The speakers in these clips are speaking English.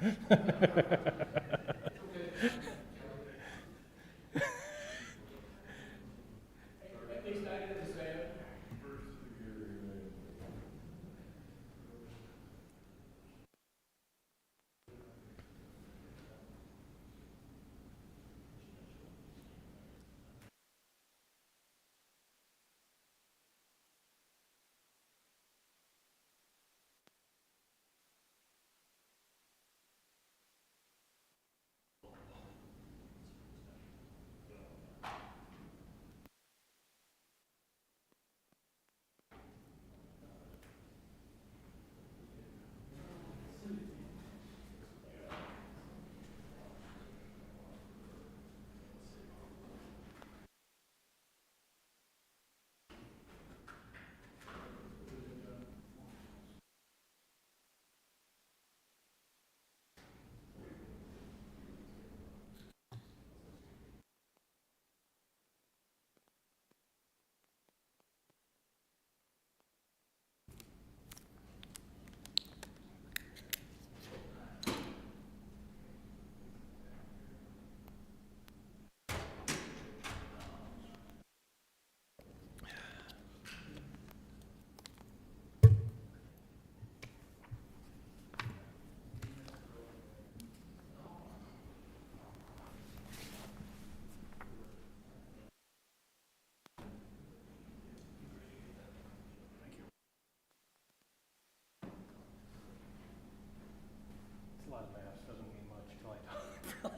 A lot of math doesn't mean much till I talk.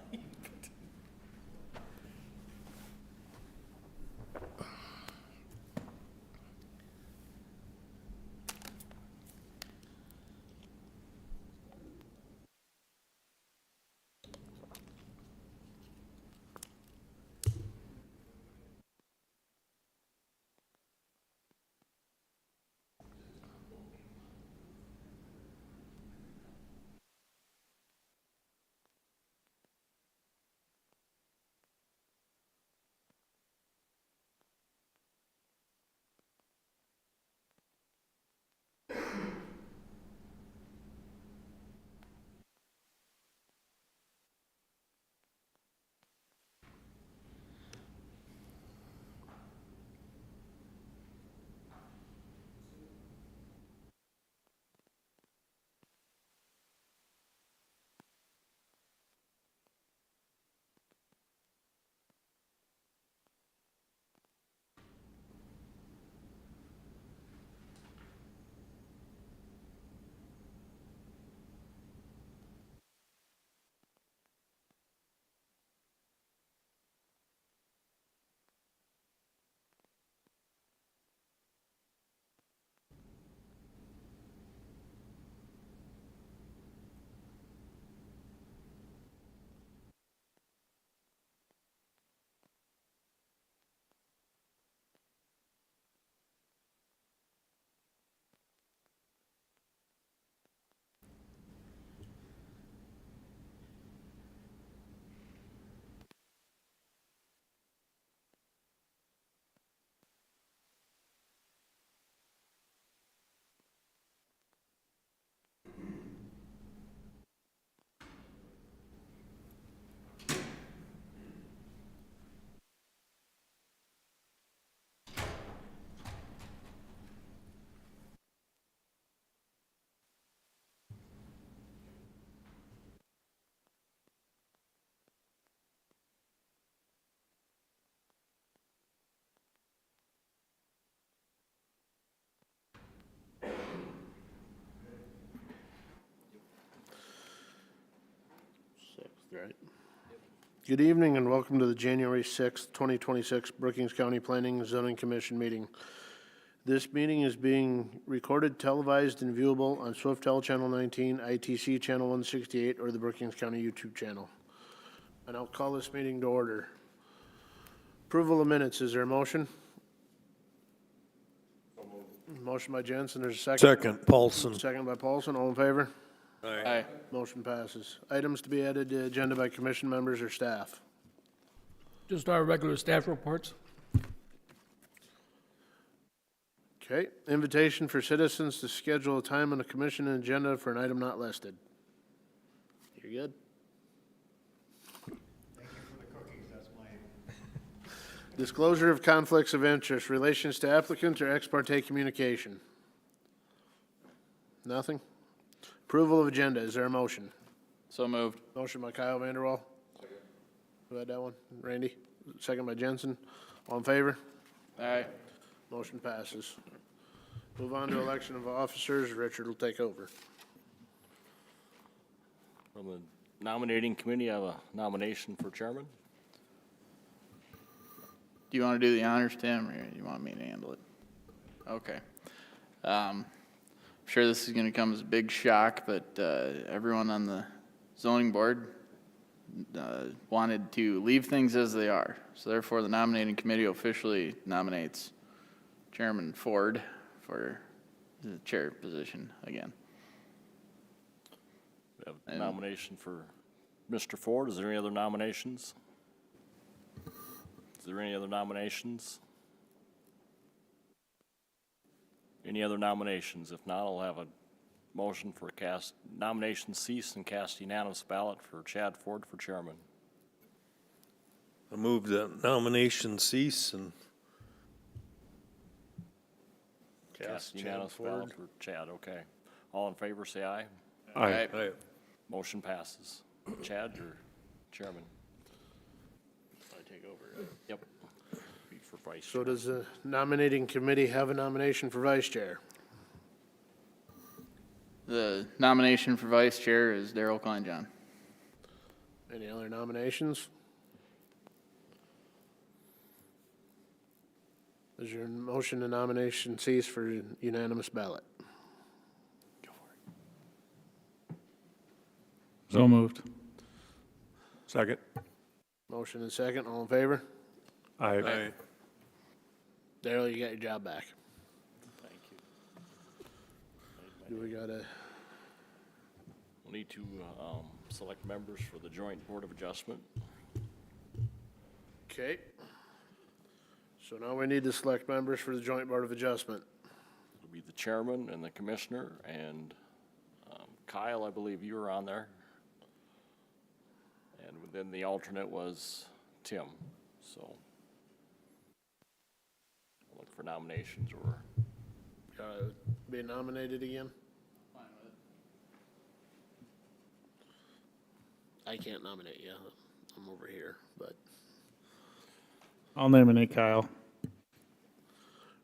Right. Good evening and welcome to the January 6th, 2026 Brookings County Planning and Zoning Commission meeting. This meeting is being recorded, televised, and viewable on Swiftel Channel 19, ITC Channel 168, or the Brookings County YouTube channel. And I'll call this meeting to order. Approval of minutes, is there a motion? Motion by Jensen, there's a second. Second, Paulson. Second by Paulson, all in favor? Aye. Motion passes. Items to be added to agenda by commission members or staff. Just our regular staff reports. Okay, invitation for citizens to schedule a time on the commission agenda for an item not listed. You're good? Thank you for the cookies, that's my, Disclosure of conflicts of interest, relations to applicants or ex parte communication. Nothing? Approval of agenda, is there a motion? So moved. Motion by Kyle Vanderwall. Who had that one? Randy? Second by Jensen. All in favor? Aye. Motion passes. Move on to election of officers. Richard will take over. From the nominating committee, I have a nomination for chairman. Do you want to do the honors, Tim, or you want me to handle it? Okay. I'm sure this is going to come as a big shock, but everyone on the zoning board wanted to leave things as they are. So therefore, the nominating committee officially nominates Chairman Ford for the chair position again. We have a nomination for Mr. Ford. Is there any other nominations? Is there any other nominations? Any other nominations? If not, I'll have a motion for nomination cease and cast unanimous ballot for Chad Ford for chairman. I move that nomination cease and Cast unanimous ballot for Chad, okay. All in favor, say aye. Aye. Aye. Motion passes. Chad, you're chairman. I take over. Yep. Be for vice So chair. does the nominating committee have a nomination for vice chair? The nomination for vice chair is Darrell Kleinjohn. Any other nominations? Is your motion to nomination cease for unanimous ballot? So moved. second. Motion and second, all in favor? Aye. Darrell, you got your job back. Thank you. Do we gotta, We'll need to select members for the Joint Board of Adjustment. okay. So now we need to select members for the Joint Board of Adjustment. It'll be the chairman and the commissioner, and Kyle, I believe you were on there. And then the alternate was Tim, so. Look for nominations or, Gotta be nominated again? I can't nominate you, I'm over here, but I'll nominate Kyle.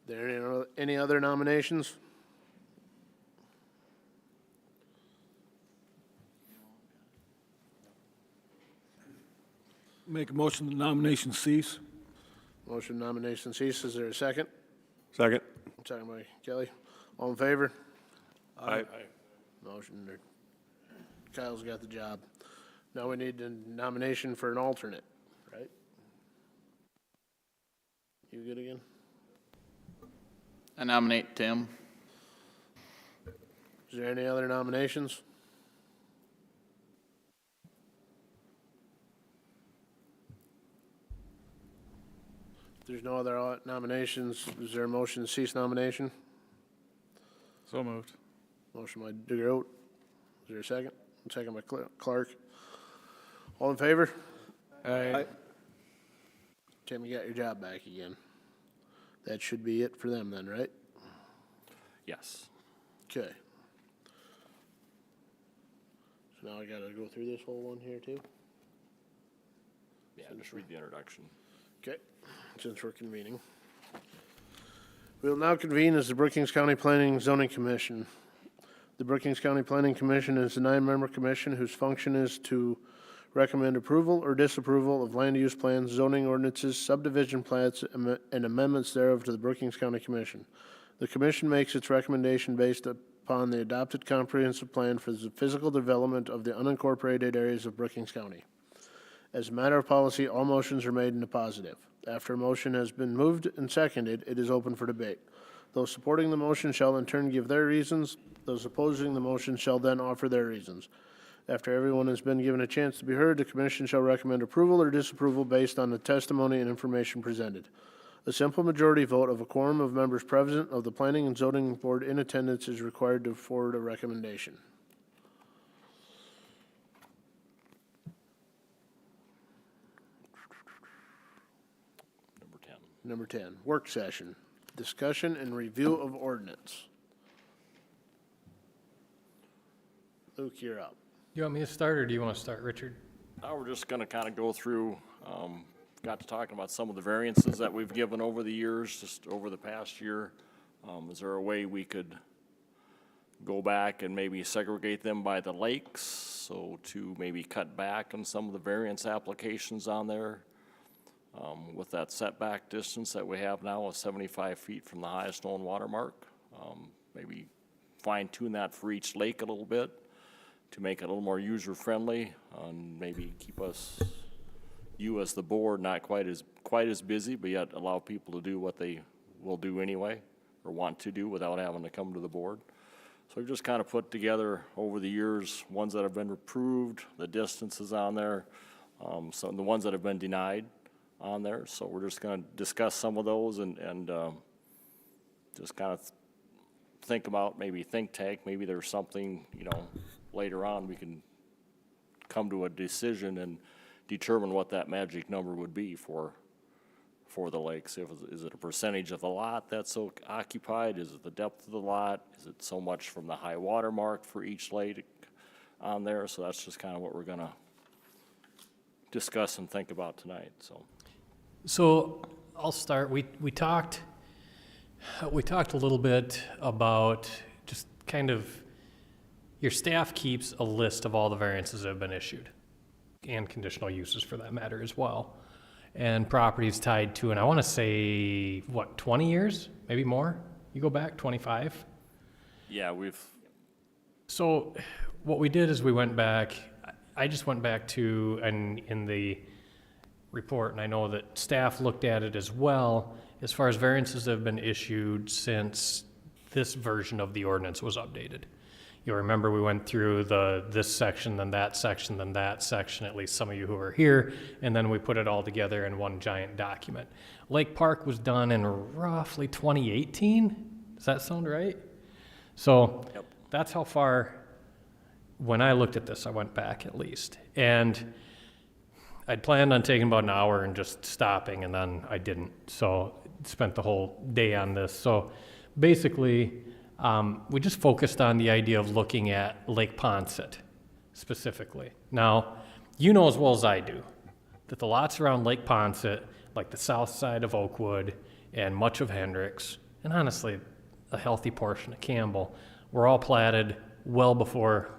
there any other nominations? Make a motion the nomination cease. Motion nomination cease, is there a second? Second. Second by Kelly. All in favor? Aye. Motion, Kyle's got the job. Now we need a nomination for an alternate, right? You good again? I nominate Tim. Is there any other nominations? If there's no other nominations, is there a motion to cease nomination? So moved. Motion by DeGroat. Is there a second? Second by Clark. All in favor? Aye. Tim, you got your job back again. That should be it for them then, right? yes. Okay. So now I gotta go through this whole one here too? Yeah, just read the introduction. Okay, since we're convening. We will now convene as the Brookings County Planning and Zoning Commission. The Brookings County Planning Commission is a 9-member commission whose function is to recommend approval or disapproval of land use plans, zoning ordinances, subdivision plats, and amendments thereof to the Brookings County Commission. The commission makes its recommendation based upon the adopted comprehensive plan for the physical development of the unincorporated areas of Brookings County. As a matter of policy, all motions are made in the positive. After a motion has been moved and seconded, it is open for debate. Those supporting the motion shall in turn give their reasons. Those opposing the motion shall then offer their reasons. After everyone has been given a chance to be heard, the commission shall recommend approval or disapproval based on the testimony and information presented. A simple majority vote of a quorum of members present of the Planning and Zoning Board in attendance is required to forward a recommendation. Number 10, work session, discussion and review of ordinance. Luke, you're up. You want me to start, or do you want to start, Richard? Now we're just gonna kind of go through, got to talking about some of the variances that we've given over the years, just over the past year. Is there a way we could go back and maybe segregate them by the lakes? So to maybe cut back on some of the variance applications on there? With that setback distance that we have now of 75 feet from the highest known water mark. Maybe fine tune that for each lake a little bit to make it a little more user-friendly, and maybe keep us, you as the board, not quite as busy, but yet allow people to do what they will do anyway, or want to do without having to come to the board. So we've just kind of put together over the years, ones that have been approved, the distances on there, some of the ones that have been denied on there. So we're just gonna discuss some of those and just kind of think about, maybe think tank, maybe there's something, you know, later on we can come to a decision and determine what that magic number would be for the lakes. Is it a percentage of the lot that's so occupied? Is it the depth of the lot? Is it so much from the high water mark for each lake on there? So that's just kind of what we're gonna discuss and think about tonight, so. So I'll start. We talked a little bit about just kind of, your staff keeps a list of all the variances that have been issued, and conditional uses for that matter as well. And properties tied to, and I want to say, what, 20 years, maybe more? You go back 25? Yeah, So what we did is we went back, I just went back to, and in the report, and I know that staff looked at it as well, as far as variances that have been issued since this version of the ordinance was updated. You'll remember we went through this section, then that section, then that section, at least some of you who were here, and then we put it all together in one giant document. Lake Park was done in roughly 2018. Does that sound right? So Yep. That's how far, when I looked at this, I went back at least. And I'd planned on taking about an hour and just stopping, and then I didn't. So spent the whole day on this. So basically, we just focused on the idea of looking at Lake Ponset specifically. Now, you know as well as I do that the lots around Lake Ponset, like the south side of Oakwood and much of Hendricks, and honestly, a healthy portion of Campbell, were all platted well before,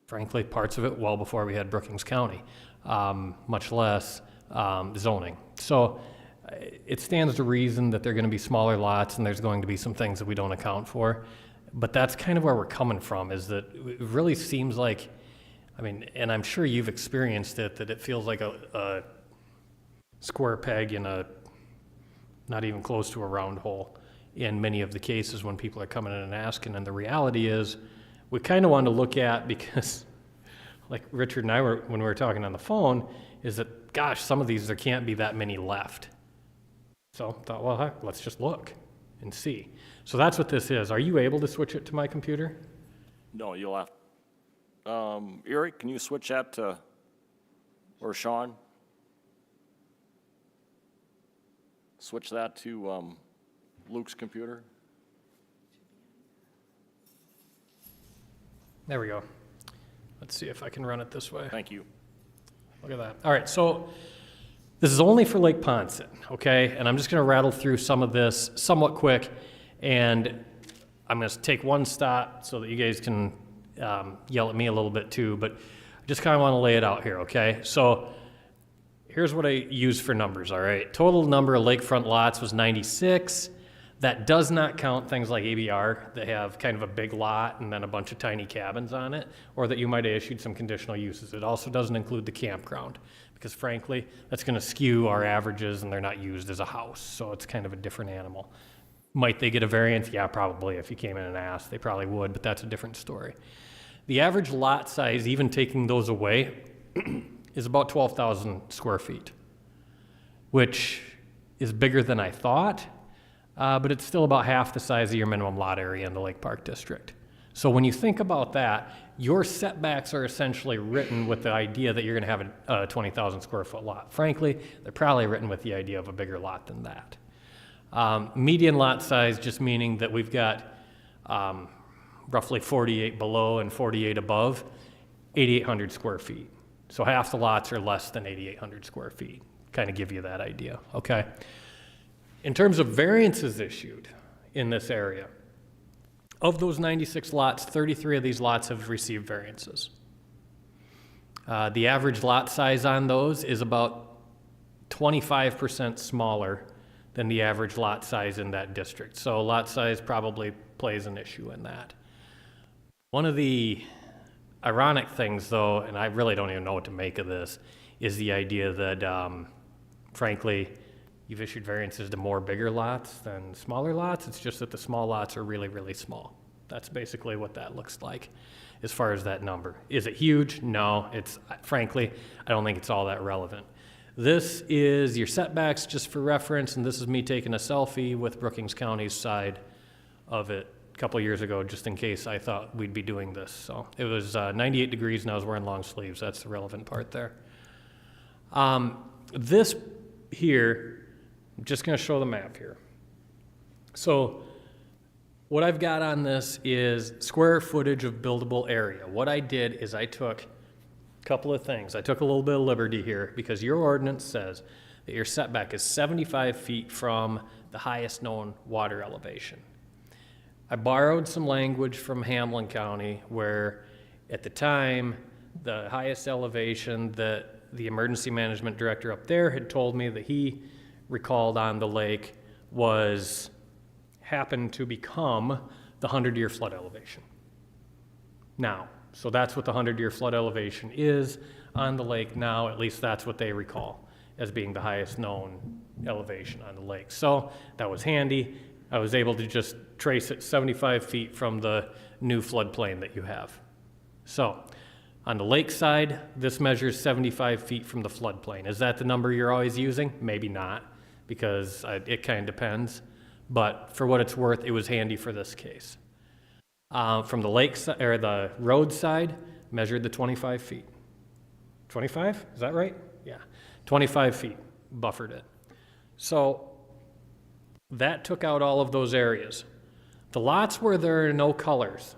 frankly, parts of it well before we had Brookings County, much less zoning. So it stands to reason that they're going to be smaller lots and there's going to be some things that we don't account for. But that's kind of where we're coming from, is that it really seems like, I mean, and I'm sure you've experienced it, that it feels like a square peg in a, not even close to a round hole in many of the cases when people are coming in and asking. And the reality is, we kind of want to look at, because like Richard and I were, when we were talking on the phone, is that, gosh, some of these, there can't be that many left. So I thought, well, heck, let's just look and see. So that's what this is. Are you able to switch it to my computer? No, you'll have, Eric, can you switch that to, or Sean? Switch that to, Luke's computer? There we go. Let's see if I can run it this way. Thank you. Look at that. All right, so this is only for Lake Ponset, okay? And I'm just going to rattle through some of this somewhat quick, and I'm going to take one stop so that you guys can yell at me a little bit too, but I just kind of want to lay it out here, okay? So here's what I used for numbers, all right? Total number of lakefront lots was 96. That does not count things like ABR that have kind of a big lot and then a bunch of tiny cabins on it, or that you might have issued some conditional uses. It also doesn't include the campground, because frankly, that's going to skew our averages and they're not used as a house, so it's kind of a different animal. Might they get a variance? Yeah, probably. If you came in and asked, they probably would, but that's a different story. The average lot size, even taking those away, is about 12,000 square feet, which is bigger than I thought. But it's still about half the size of your minimum lot area in the Lake Park District. So when you think about that, your setbacks are essentially written with the idea that you're going to have a 20,000 square foot lot. Frankly, they're probably written with the idea of a bigger lot than that. Median lot size just meaning that we've got roughly 48 below and 48 above, 8,800 square feet. So half the lots are less than 8,800 square feet. Kind of give you that idea, okay? In terms of variances issued in this area, of those 96 lots, 33 of these lots have received variances. The average lot size on those is about 25% smaller than the average lot size in that district. So lot size probably plays an issue in that. One of the ironic things, though, and I really don't even know what to make of this, is the idea that, frankly, you've issued variances to more bigger lots than smaller lots. It's just that the small lots are really, really small. That's basically what that looks like as far as that number. Is it huge? No. It's, frankly, I don't think it's all that relevant. This is your setbacks, just for reference, and this is me taking a selfie with Brookings County's side of it a couple years ago, just in case I thought we'd be doing this. So it was 98 degrees and I was wearing long sleeves. That's the relevant part there. This here, I'm just going to show the map here. So what I've got on this is square footage of buildable area. What I did is I took a couple of things. I took a little bit of liberty here because your ordinance says that your setback is 75 feet from the highest known water elevation. I borrowed some language from Hamlin County where at the time the highest elevation that the emergency management director up there had told me that he recalled on the lake happened to become the 100-year flood elevation. Now, so that's what the 100-year flood elevation is on the lake now, at least that's what they recall as being the highest known elevation on the lake. So that was handy. I was able to just trace it 75 feet from the new floodplain that you have. So on the lake side, this measures 75 feet from the floodplain. Is that the number you're always using? Maybe not, because it kind of depends. But for what it's worth, it was handy for this case. From the lake or the road side, measured the 25 feet. 25? Is that right? Yeah. 25 feet, buffered it. So that took out all of those areas. The lots where there are no colors,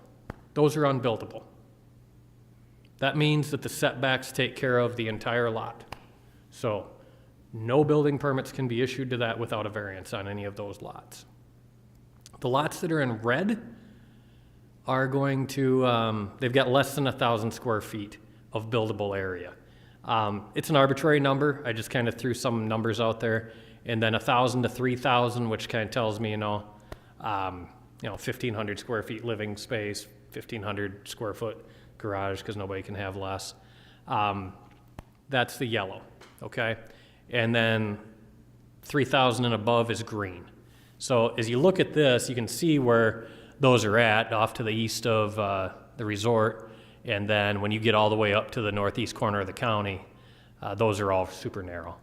those are unbuildable. That means that the setbacks take care of the entire lot. So no building permits can be issued to that without a variance on any of those lots. The lots that are in red are going to, they've got less than 1,000 square feet of buildable area. It's an arbitrary number. I just kind of threw some numbers out there. And then 1,000 to 3,000, which kind of tells me, 1,500 square feet living space, 1,500 square foot garage, because nobody can have less. That's the yellow, okay? And then 3,000 and above is green. So as you look at this, you can see where those are at, off to the east of the resort. And then when you get all the way up to the northeast corner of the county, those are all super narrow.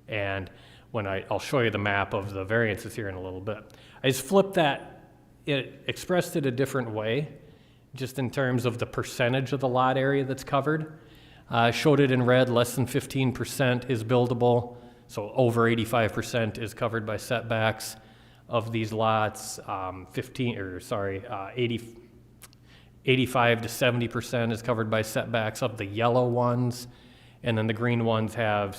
And when I'll show you the map of the variances here in a little bit. I just flipped that, it expressed it a different way, just in terms of the percentage of the lot area that's covered. Showed it in red, less than 15% is buildable, so over 85% is covered by setbacks of these lots. 85 to 70% is covered by setbacks of the yellow ones, and then the green ones have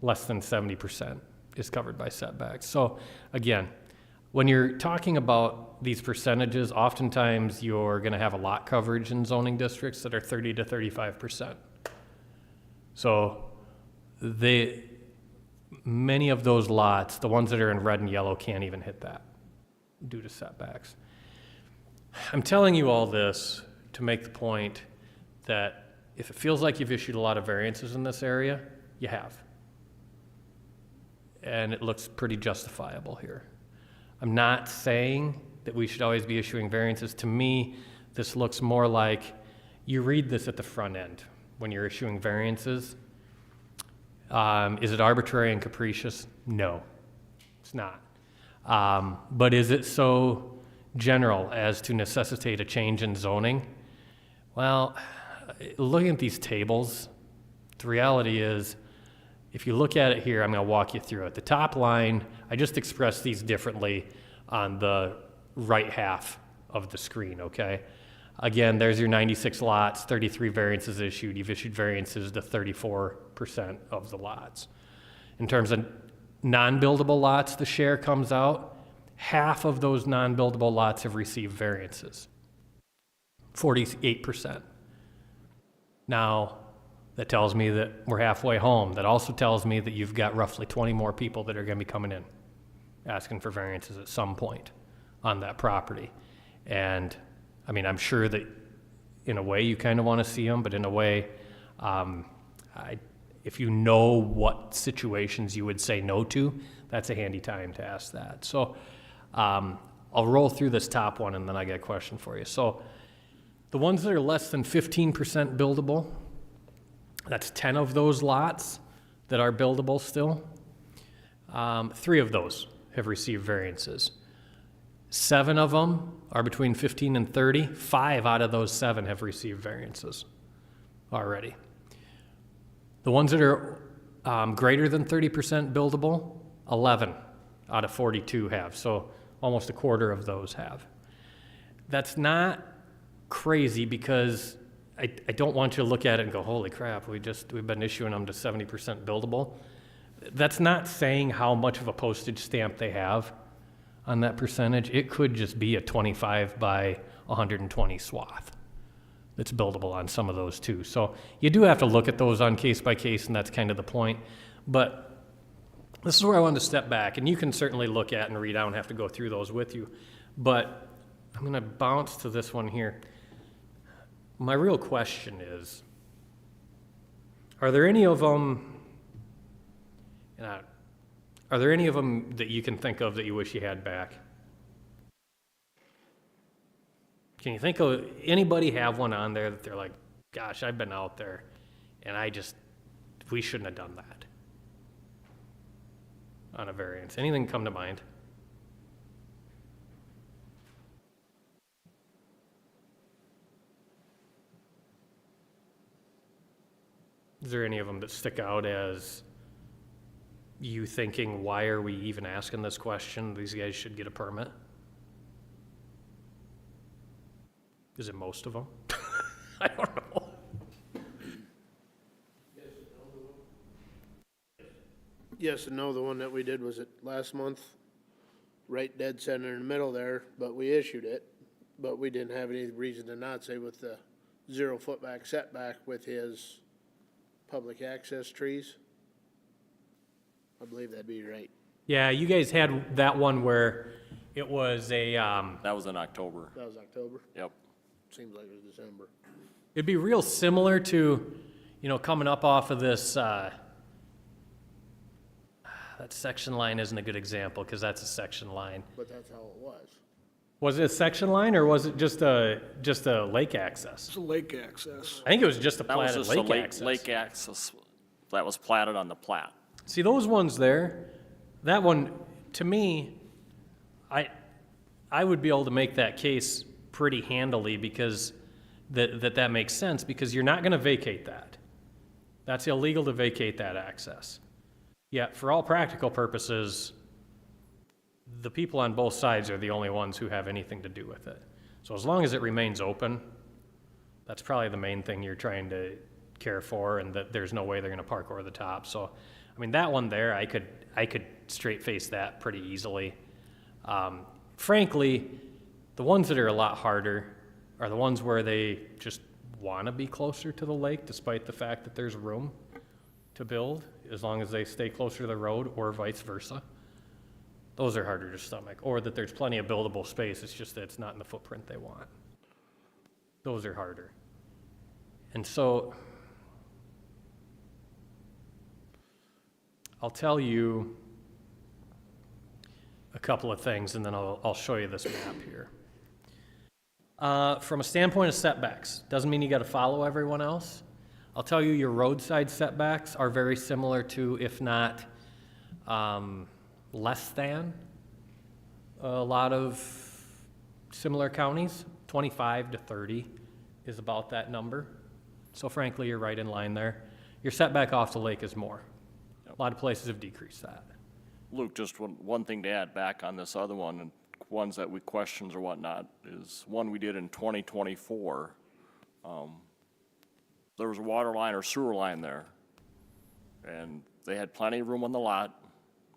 less than 70% is covered by setbacks. So again, when you're talking about these percentages, oftentimes you're going to have a lot coverage in zoning districts that are 30 to 35%. So many of those lots, the ones that are in red and yellow, can't even hit that due to setbacks. I'm telling you all this to make the point that if it feels like you've issued a lot of variances in this area, you have. And it looks pretty justifiable here. I'm not saying that we should always be issuing variances. To me, this looks more like you read this at the front end when you're issuing variances. Is it arbitrary and capricious? No, it's not. But is it so general as to necessitate a change in zoning, well, looking at these tables, the reality is, if you look at it here, I'm going to walk you through it. The top line, I just expressed these differently on the right half of the screen, okay? Again, there's your 96 lots, 33 variances issued. You've issued variances to 34% of the lots. In terms of non-buildable lots, the share comes out. Half of those non-buildable lots have received variances, 48%. Now, that tells me that we're halfway home. That also tells me that you've got roughly 20 more people that are going to be coming in, asking for variances at some point on that property. And I mean, I'm sure that in a way you kind of want to see them, but in a way, if you know what situations you would say no to, that's a handy time to ask that. So I'll roll through this top one and then I got a question for you. So the ones that are less than 15% buildable, that's 10 of those lots that are buildable still. 3 of those have received variances. 7 of them are between 15 and 30. 5 out of those 7 have received variances already. The ones that are greater than 30% buildable, 11 out of 42 have. So almost a quarter of those have. That's not crazy because I don't want you to look at it and go, holy crap, we've been issuing them to 70% buildable. That's not saying how much of a postage stamp they have on that percentage. It could just be a 25 by 120 swath that's buildable on some of those too. So you do have to look at those on case by case, and that's kind of the point. But this is where I wanted to step back, and you can certainly look at and read. I don't have to go through those with you. But I'm going to bounce to this one here. My real question is, are there any of them, that you can think of that you wish you had back? Can you think of anybody have one on there that they're like, gosh, I've been out there and we shouldn't have done that on a variance? Anything come to mind? Is there any of them that stick out as you thinking, why are we even asking this question? These guys should get a permit? Is it most of them? I don't know. Yes and no. The one that we did was it last month, right dead center in the middle there, but we issued it. But we didn't have any reason to not say with the 0 foot back setback with his public access trees. I believe that'd be right. Yeah, you guys had that one where it was a, That was in October. That was October. Yep. Seems like it was December. it'd be real similar to, coming up off of this, that section line isn't a good example because that's a section line. But that's how it was. Was it a section line or was it just a lake access? It's a lake access. I think it was just a That was platted just a lake access. lake access that was platted on the plat. See, those ones there, that one, to me, I would be able to make that case pretty handily because that makes sense because you're not going to vacate that. That's illegal to vacate that access. Yet, for all practical purposes, the people on both sides are the only ones who have anything to do with it. So as long as it remains open, that's probably the main thing you're trying to care for, and that there's no way they're going to park over the top. So, I mean, that one there, I could straight face that pretty easily. Frankly, the ones that are a lot harder are the ones where they just want to be closer to the lake, despite the fact that there's room to build, as long as they stay closer to the road, or vice versa. Those are harder to stomach, or that there's plenty of buildable space, it's just that it's not in the footprint they want. Those are harder. And so, I'll tell you a couple of things, and then I'll show you this map here. From a standpoint of setbacks, doesn't mean you got to follow everyone else. I'll tell you your roadside setbacks are very similar to, if not less than, a lot of similar counties, 25 to 30 is about that number. So frankly, you're right in line there. Your setback off the lake is more. A lot of places have decreased that. Luke, just one thing to add back on this other one, and ones that we questions or whatnot, is one we did in 2024. There was a water line or sewer line there, and they had plenty of room on the lot,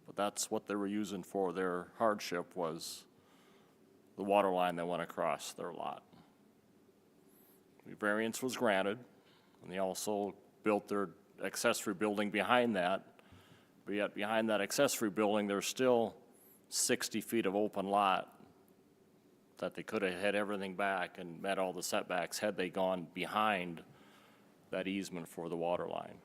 but that's what they were using for their hardship, was the water line that went across their lot. The variance was granted, and they also built their accessory building behind that. But yet behind that accessory building, there's still 60 feet of open lot that they could have had everything back and met all the setbacks had they gone behind that easement for the water line.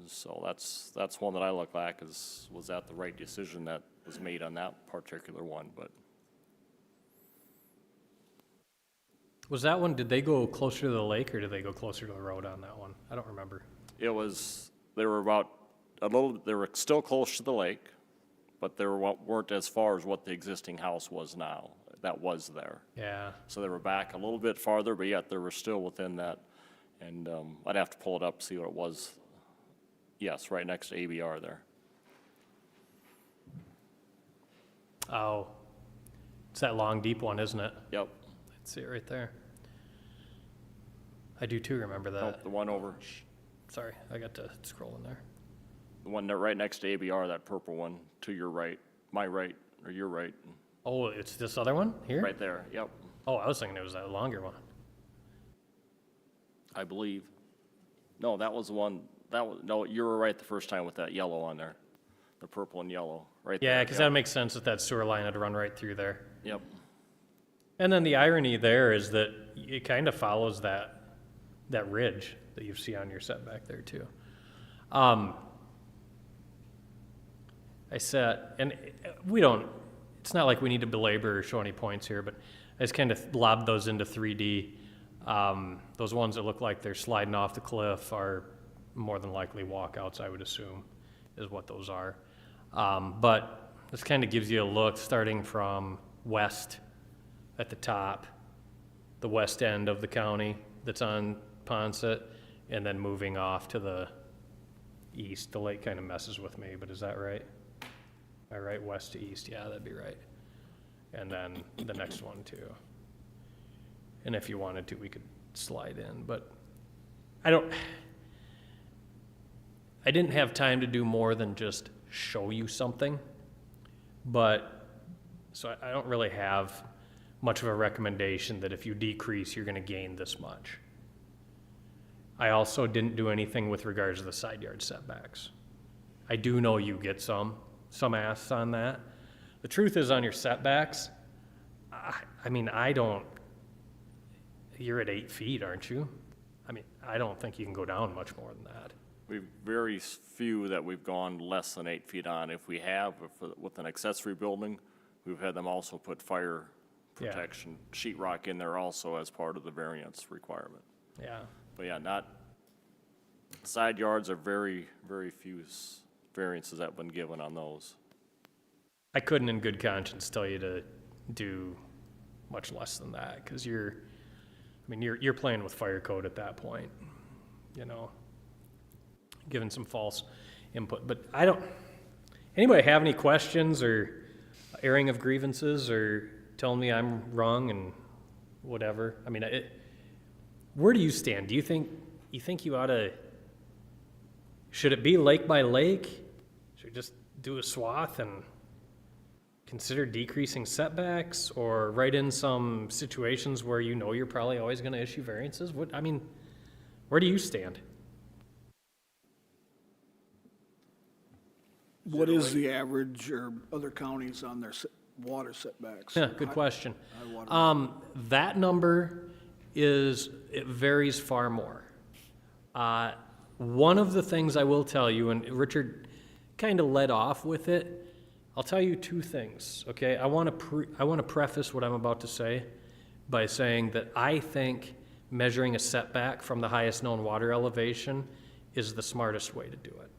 So that's one that I look back as, was that the right decision that was made on that particular one? But Was that one, did they go closer to the lake or did they go closer to the road on that one? I don't remember. it was, they were about they were still close to the lake, but they weren't as far as what the existing house was now, that was there. Yeah. So they were back a little bit farther, but yet they were still within that. And I'd have to pull it up, see what it was. Yes, right next to ABR there. Oh, it's that long, deep one, isn't it? Yep. I see it right there. I do too remember that. Nope, the one over, Sorry, I got to scroll in there. the one that right next to ABR, that purple one, to your right, my right, or your right, Oh, it's this other one here? right there, yep, Oh, I was thinking it was that longer one. I believe. No, that was the one, no, you were right the first time with that yellow on there, the purple and yellow, right there. Yeah, because yep. that makes sense that sewer line had to run right through there. Yep, And then the irony there is that it kind of follows that ridge that you see on your setback there too. I said, and we don't, it's not like we need to belabor or show any points here, but I just kind of lobbed those into 3D. Those ones that look like they're sliding off the cliff are more than likely walkouts, I would assume, is what those are. But this kind of gives you a look starting from west at the top, the west end of the county that's on Ponset, and then moving off to the east. The lake kind of messes with me, but is that right? Am I right, west to east? Yeah, that'd be right. And then the next one too. And if you wanted to, we could slide in, but I didn't have time to do more than just show you something, but, so I don't really have much of a recommendation that if you decrease, you're gonna gain this much. I also didn't do anything with regards to the side yard setbacks. I do know you get some asks on that. The truth is, on your setbacks, I mean, you're at 8 feet, aren't you? I mean, I don't think you can go down much more than that. we've very few that we've gone less than 8 feet on. If we have, with an accessory building, we've had them also put fire Yeah. protection, sheetrock in there also as part of the variance requirement. Yeah. But yeah, side yards are very, very few variances that have been given on those. I couldn't in good conscience tell you to do much less than that, because you're playing with fire code at that point, you know, giving some false input. But anybody have any questions or airing of grievances or telling me I'm wrong and whatever? I mean, where do you stand? Do you think you ought to, should it be lake by lake? Should we just do a swath and consider decreasing setbacks, or write in some situations where you know you're probably always going to issue variances? Where do you stand? What is the average or other counties on their water setbacks? Yeah, good question. High water. That number it varies far more. One of the things I will tell you, and Richard kind of led off with it, I'll tell you two things, okay? I want to preface what I'm about to say by saying that I think measuring a setback from the highest known water elevation is the smartest way to do it.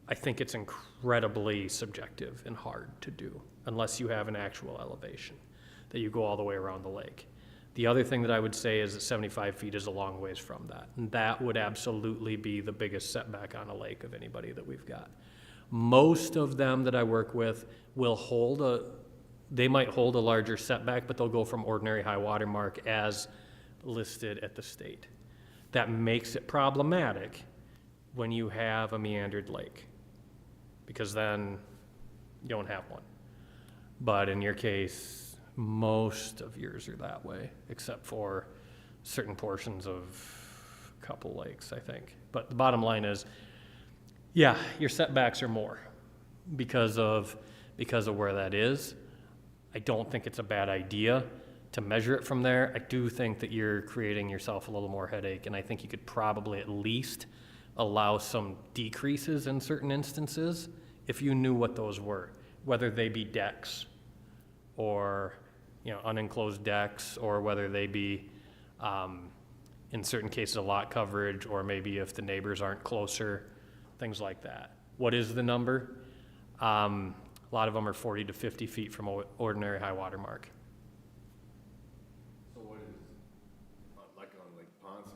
I think it's incredibly subjective and hard to do unless you have an actual elevation. that you go all the way around the lake. The other thing that I would say is that 75 feet is a long ways from that. And that would absolutely be the biggest setback on a lake of anybody that we've got. Most of them that I work with will they might hold a larger setback, but they'll go from ordinary high water mark as listed at the state. That makes it problematic when you have a meandered lake, because then you don't have one. But in your case, most of yours are that way, except for certain portions of a couple lakes, I think. But the bottom line is, yeah, your setbacks are more because of where that is. I don't think it's a bad idea to measure it from there. I do think that you're creating yourself a little more headache, and I think you could probably at least allow some decreases in certain instances if you knew what those were, whether they be decks or, unenclosed decks, or whether they be, in certain cases, a lot coverage, or maybe if the neighbors aren't closer, things like that. What is the number? A lot of them are 40 to 50 feet from ordinary high water mark. So what is, like on Lake Ponce,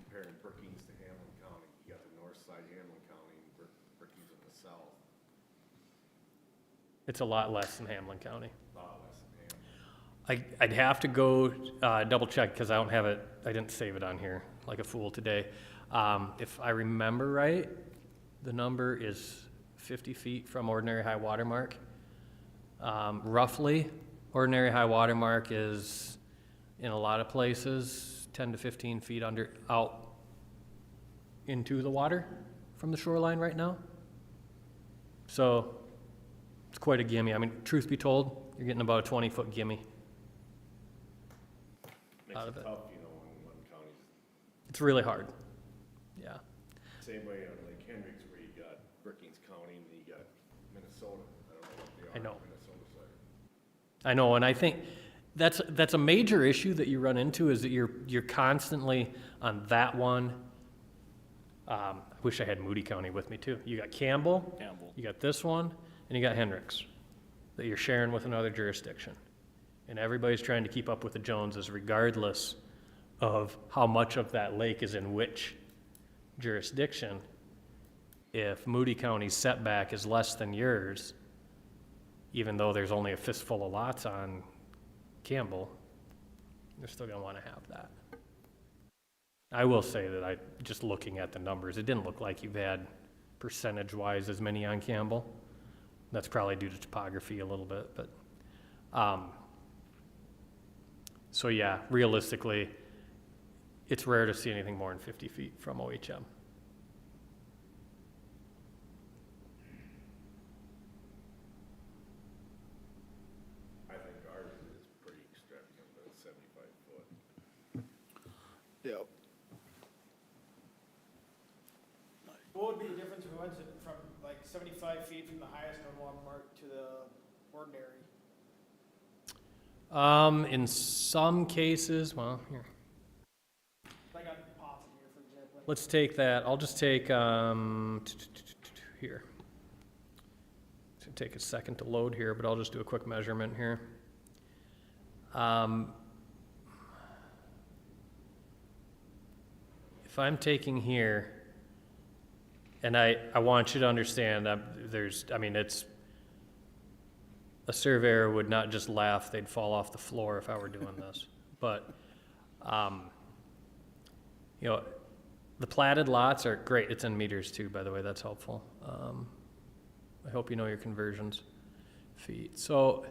comparing Brookings to Hamlin County, you got the north side Hamlin County and Brookings in the south, It's a lot less than Hamlin County. a lot less than Hamlin. I'd have to go double check because I don't have it, I didn't save it on here like a fool today. If I remember right, the number is 50 feet from ordinary high water mark. Roughly, ordinary high water mark is, in a lot of places, 10 to 15 feet out into the water from the shoreline right now. So it's quite a gimme. I mean, truth be told, you're getting about a 20-foot gimme out of it. Makes it tough, when counties, It's really hard. Yeah. same way on Lake Hendricks where you got Brookings County and you got Minnesota. I don't know what they are. I know. on Minnesota side. I know, and I think that's a major issue that you run into, is that you're constantly on that one. I wish I had Moody County with me too. You got Campbell, you got this one, and you got Hendricks that you're sharing with another jurisdiction. And everybody's trying to keep up with the Joneses regardless of how much of that lake is in which jurisdiction. If Moody County's setback is less than yours, even though there's only a fistful of lots on Campbell, they're still gonna wanna have that. I will say that just looking at the numbers, it didn't look like you've had percentage-wise as many on Campbell. That's probably due to topography a little bit, but, so yeah, realistically, it's rare to see anything more than 50 feet from OHM. I think ours is pretty extravagant, but it's 75 foot. Yep. What would be the difference if we went from like 75 feet from the highest on water mark to the ordinary? In some cases, well, here, Like on Possum here, for example. let's take that. I'll just take, here. It's gonna take a second to load here, but I'll just do a quick measurement here. If I'm taking here, and I want you to understand, it's, a surveyor would not just laugh, they'd fall off the floor if I were doing this. But, the platted lots are great. It's in meters too, by the way, that's helpful. I hope you know your conversions, feet. So,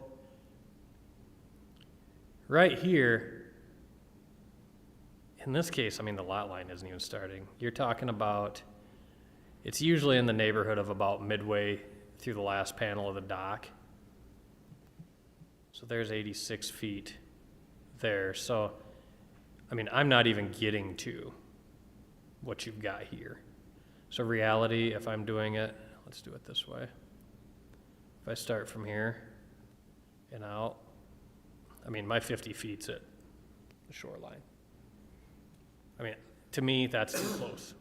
right here, in this case, the lot line isn't even starting. You're talking about, it's usually in the neighborhood of about midway through the last panel of the dock. So there's 86 feet there. So, I'm not even getting to what you've got here. So reality, if I'm doing it, let's do it this way. If I start from here and out, my 50 feet's at the shoreline. To me, that's too close.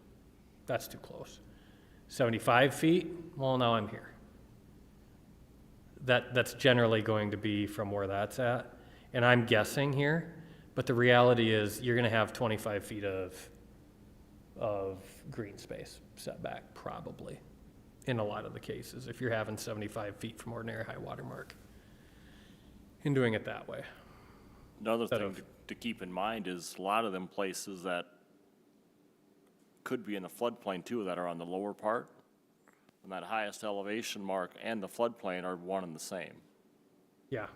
That's too close. 75 feet, well, now I'm here. That's generally going to be from where that's at. And I'm guessing here, but the reality is you're gonna have 25 feet of green space setback, probably, in a lot of the cases, if you're having 75 feet from ordinary high water mark and doing it that way. Another Instead thing of- to keep in mind is a lot of them places that could be in the floodplain too, that are on the lower part, and that highest elevation mark and the floodplain are one and the same. Yeah,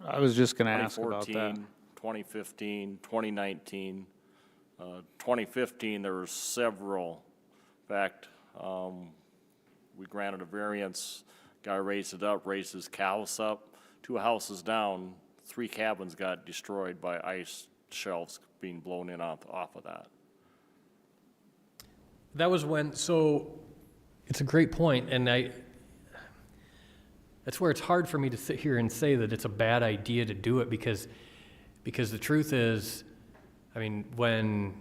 I was just gonna ask about that. 2014, 2015, 2019. 2015, there were several. In fact, we granted a variance, guy raised it up, raised his house up, 2 houses down, 3 cabins got destroyed by ice shelves being blown in off of that. that was when, so, it's a great point, and that's where it's hard for me to sit here and say that it's a bad idea to do it, because the truth is, I mean,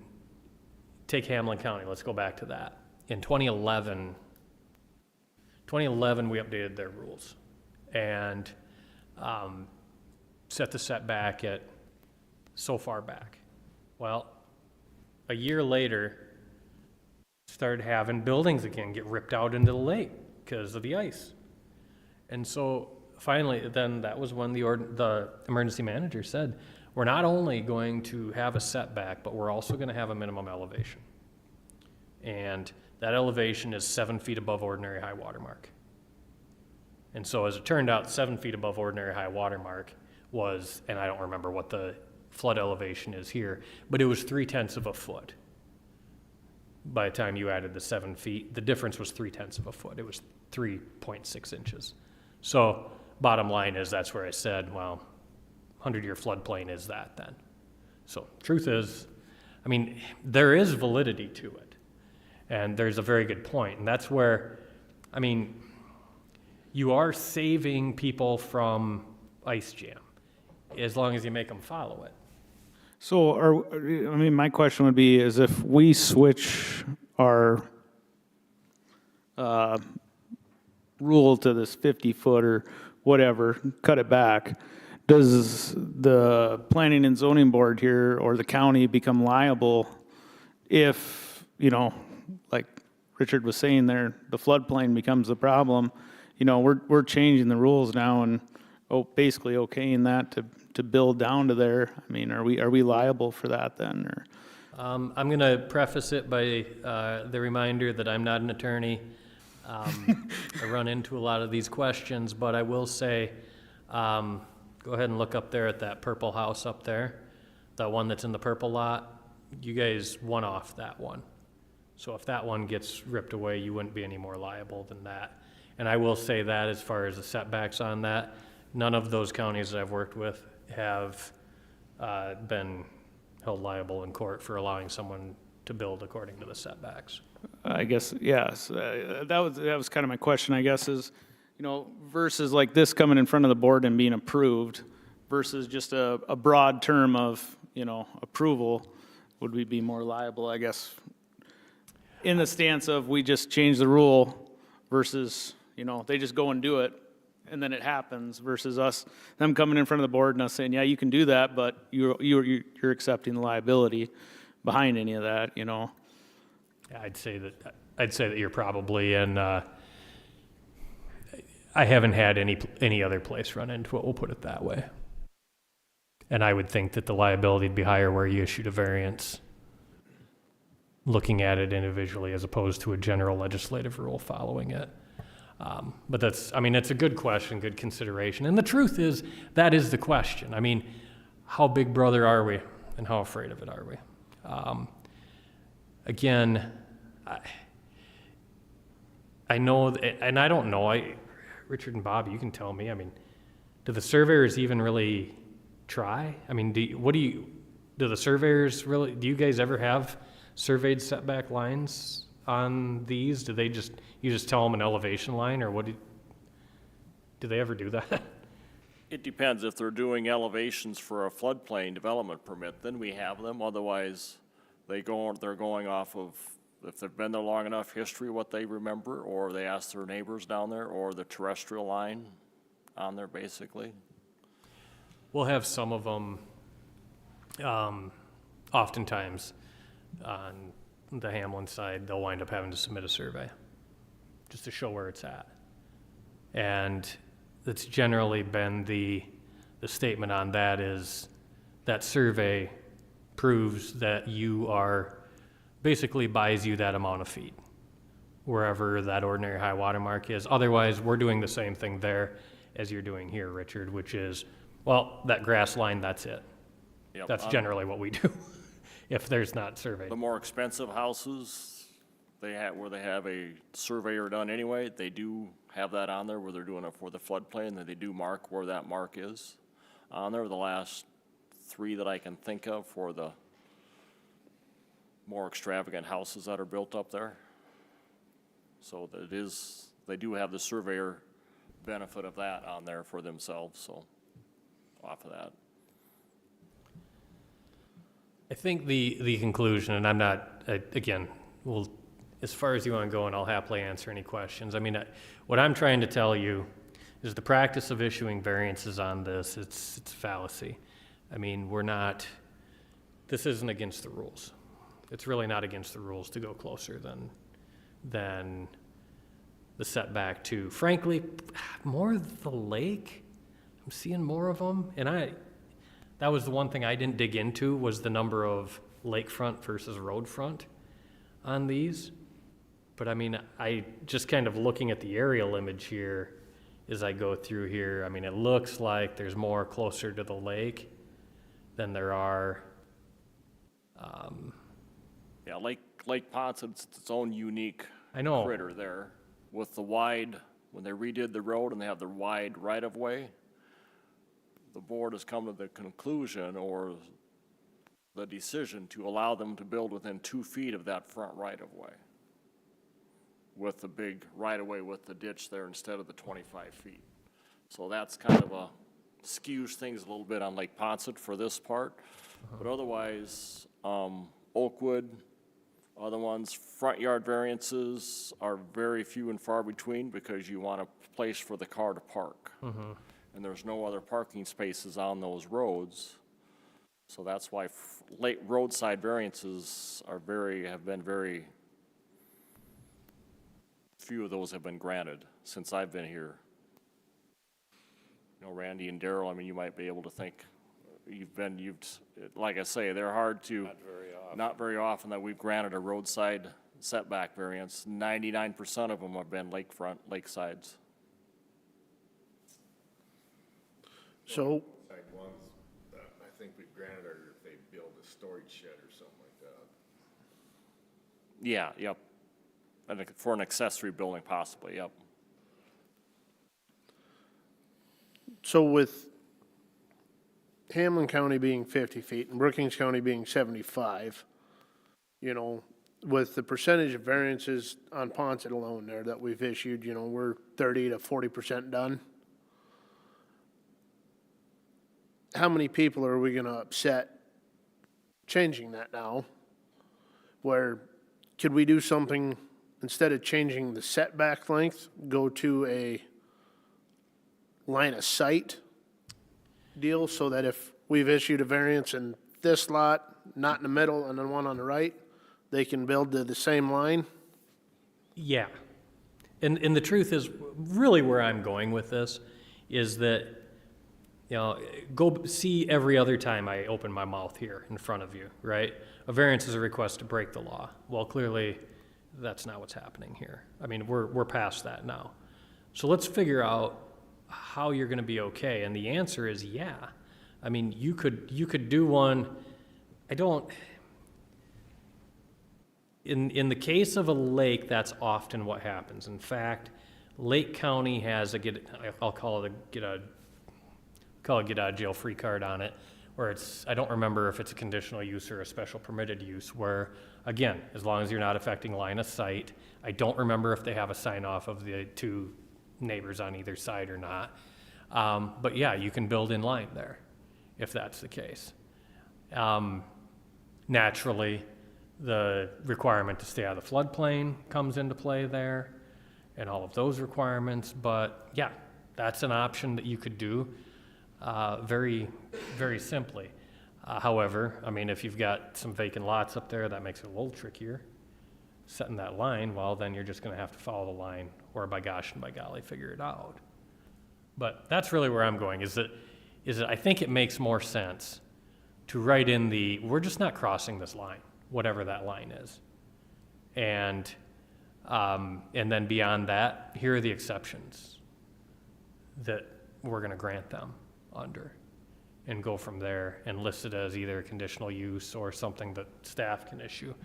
take Hamlin County, let's go back to that. In 2011, we updated their rules and set the setback at so far back. Well, a year later, started having buildings again get ripped out into the lake because of the ice. And so finally, then that was when the emergency manager said, we're not only going to have a setback, but we're also going to have a minimum elevation. And that elevation is 7 feet above ordinary high water mark. And so as it turned out, 7 feet above ordinary high water mark was, and I don't remember what the flood elevation is here, but it was 3/10 of a foot. By the time you added the 7 feet, the difference was 3/10 of a foot. It was 3.6 inches. So bottom line is, that's where I said, well, 100-year floodplain is that then. So truth is, I mean, there is validity to it. And there's a very good point. And that's where, I mean, you are saving people from ice jam as long as you make them follow it. So my question would be is if we switch our rule to this 50-foot or whatever, cut it back, does the planning and zoning board here or the county become liable if, like Richard was saying there, the floodplain becomes the problem? We're changing the rules now and basically okaying that to build down to there. I mean, are we liable for that then? Or? I'm going to preface it by the reminder that I'm not an attorney. I run into a lot of these questions, but I will say, go ahead and look up there at that purple house up there, the one that's in the purple lot. You guys won off that one. So if that one gets ripped away, you wouldn't be any more liable than that. And I will say that as far as the setbacks on that, none of those counties that I've worked with have been held liable in court for allowing someone to build according to the setbacks. I guess, yes. That was kind of my question, I guess, is, versus like this coming in front of the board and being approved versus just a broad term of, approval, would we be more liable, I guess, in the stance of we just change the rule versus, they just go and do it and then it happens versus them coming in front of the board and us saying, yeah, you can do that, but you're accepting the liability behind any of that, Yeah, I'd say that you're probably in. I haven't had any other place run into it. We'll put it that way. And I would think that the liability would be higher where you issued a variance, looking at it individually as opposed to a general legislative rule following it. But it's a good question, good consideration. And the truth is, that is the question. I mean, how big brother are we, and how afraid of it are we? Again, I know, and I don't know, Richard and Bob, you can tell me, do the surveyors even really try? Do the surveyors really, do you guys ever have surveyed setback lines on these? Do they you just tell them an elevation line, or do they ever do that? It depends. If they're doing elevations for a floodplain development permit, then we have them. Otherwise, they're going off of, if they've been there long enough, history, what they remember, or they ask their neighbors down there, or the terrestrial line on there, basically. we'll have some of them, oftentimes, on the Hamlin side, they'll wind up having to submit a survey, just to show where it's at. And that's generally been the statement on that is that survey proves that you are, basically buys you that amount of feet, wherever that ordinary high water mark is. Otherwise, we're doing the same thing there as you're doing here, Richard, which is, well, that grass line, that's it. Yep, That's on generally what we do, if there's not surveyed. the more expensive houses, where they have a surveyor done anyway, they do have that on there where they're doing it for the floodplain, that they do mark where that mark is on there. The last 3 that I can think of for the more extravagant houses that are built up there. So that they do have the surveyor benefit of that on there for themselves, so off of that. I think the conclusion, and I'm not, again, well, as far as you want to go, and I'll happily answer any questions. I mean, what I'm trying to tell you is the practice of issuing variances on this, it's fallacy. I mean, this isn't against the rules. It's really not against the rules to go closer than the setback to, frankly, more the lake. I'm seeing more of them, and that was the one thing I didn't dig into, was the number of lakefront versus road front on these. But I mean, I just kind of looking at the aerial image here as I go through here, I mean, it looks like there's more closer to the lake than there are. Yeah, Lake Pont's its own unique I know. critter there. With the wide, when they redid the road and they have the wide right-of-way, the board has come to the conclusion or the decision to allow them to build within 2 feet of that front right-of-way, with the big right-of-way with the ditch there instead of the 25 feet. So that's kind of skews things a little bit on Lake Ponset for this part. But otherwise, Oakwood, other ones, front yard variances are very few and far between because you want a place for the car to park. And there's no other parking spaces on those roads. So that's why late roadside variances have been very few of those have been granted since I've been here. You know, Randy and Darrell, I mean, you might be able to think, like I say, they're hard to, not very often that we've granted a roadside setback variance. 99% of them have been lakefront, lakesides. So, Side ones that I think we've granted are if they build a storage shed or something like that. Yeah, yep. And for an accessory building possibly, yep. so with Hamlin County being 50 feet and Brookings County being 75, you know, with the percentage of variances on Ponset alone there that we've issued, you know, we're 30 to 40% done. How many people are we going to upset changing that now? Where could we do something, instead of changing the setback length, go to a line of sight deal so that if we've issued a variance in this lot, not in the middle, and then one on the right, they can build to the same line? Yeah. And the truth is, really where I'm going with this is that, you know, go see every other time I open my mouth here in front of you, right? A variance is a request to break the law. Well, clearly, that's not what's happening here. I mean, we're past that now. So let's figure out how you're gonna be okay, and the answer is yeah. I mean, you could do one, in the case of a lake, that's often what happens. In fact, Lake County has I'll call it get out of jail free card on it, where I don't remember if it's a conditional use or a special permitted use, where, again, as long as you're not affecting line of sight, I don't remember if they have a sign off of the 2 neighbors on either side or not. But yeah, you can build in line there, if that's the case. Naturally, the requirement to stay out of the floodplain comes into play there, and all of those requirements, but yeah, that's an option that you could do. very, very simply. However, I mean, if you've got some vacant lots up there, that makes it a little trickier. Setting that line, well, then you're just gonna have to follow the line, or by gosh and by golly, figure it out. But that's really where I'm going, is that I think it makes more sense to write in we're just not crossing this line, whatever that line is. And then beyond that, here are the exceptions that we're gonna grant them under, and go from there and list it as either conditional use or something that staff can issue.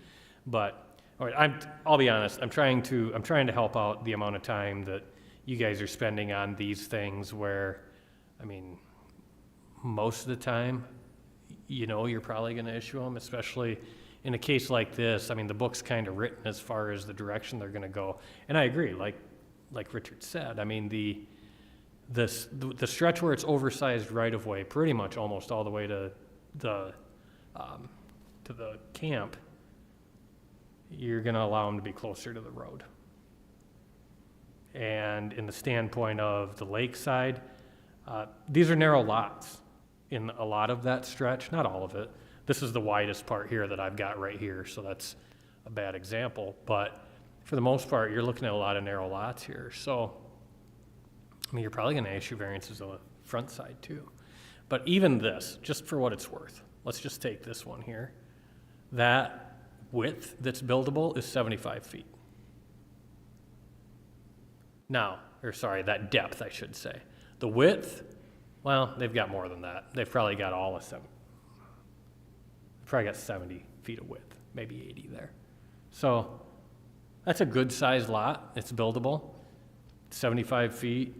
But all right, I'll be honest, I'm trying to help out the amount of time that you guys are spending on these things where, I mean, most of the time, you know, you're probably gonna issue them, especially in a case like this. I mean, the book's kind of written as far as the direction they're gonna go. And I agree, like Richard said, I mean, the stretch where it's oversized right-of-way, pretty much almost all the way to the camp, you're gonna allow them to be closer to the road. And in the standpoint of the lakeside, these are narrow lots in a lot of that stretch, not all of it. This is the widest part here that I've got right here, so that's a bad example. But for the most part, you're looking at a lot of narrow lots here. So, I mean, you're probably gonna issue variances on the front side too. But even this, just for what it's worth, let's just take this one here. That width that's buildable is 75 feet. Now, or sorry, that depth, I should say. The width, well, they've got more than that. They've probably got all of 7. They've probably got 70 feet of width, maybe 80 there. So that's a good sized lot. It's buildable. 75 feet,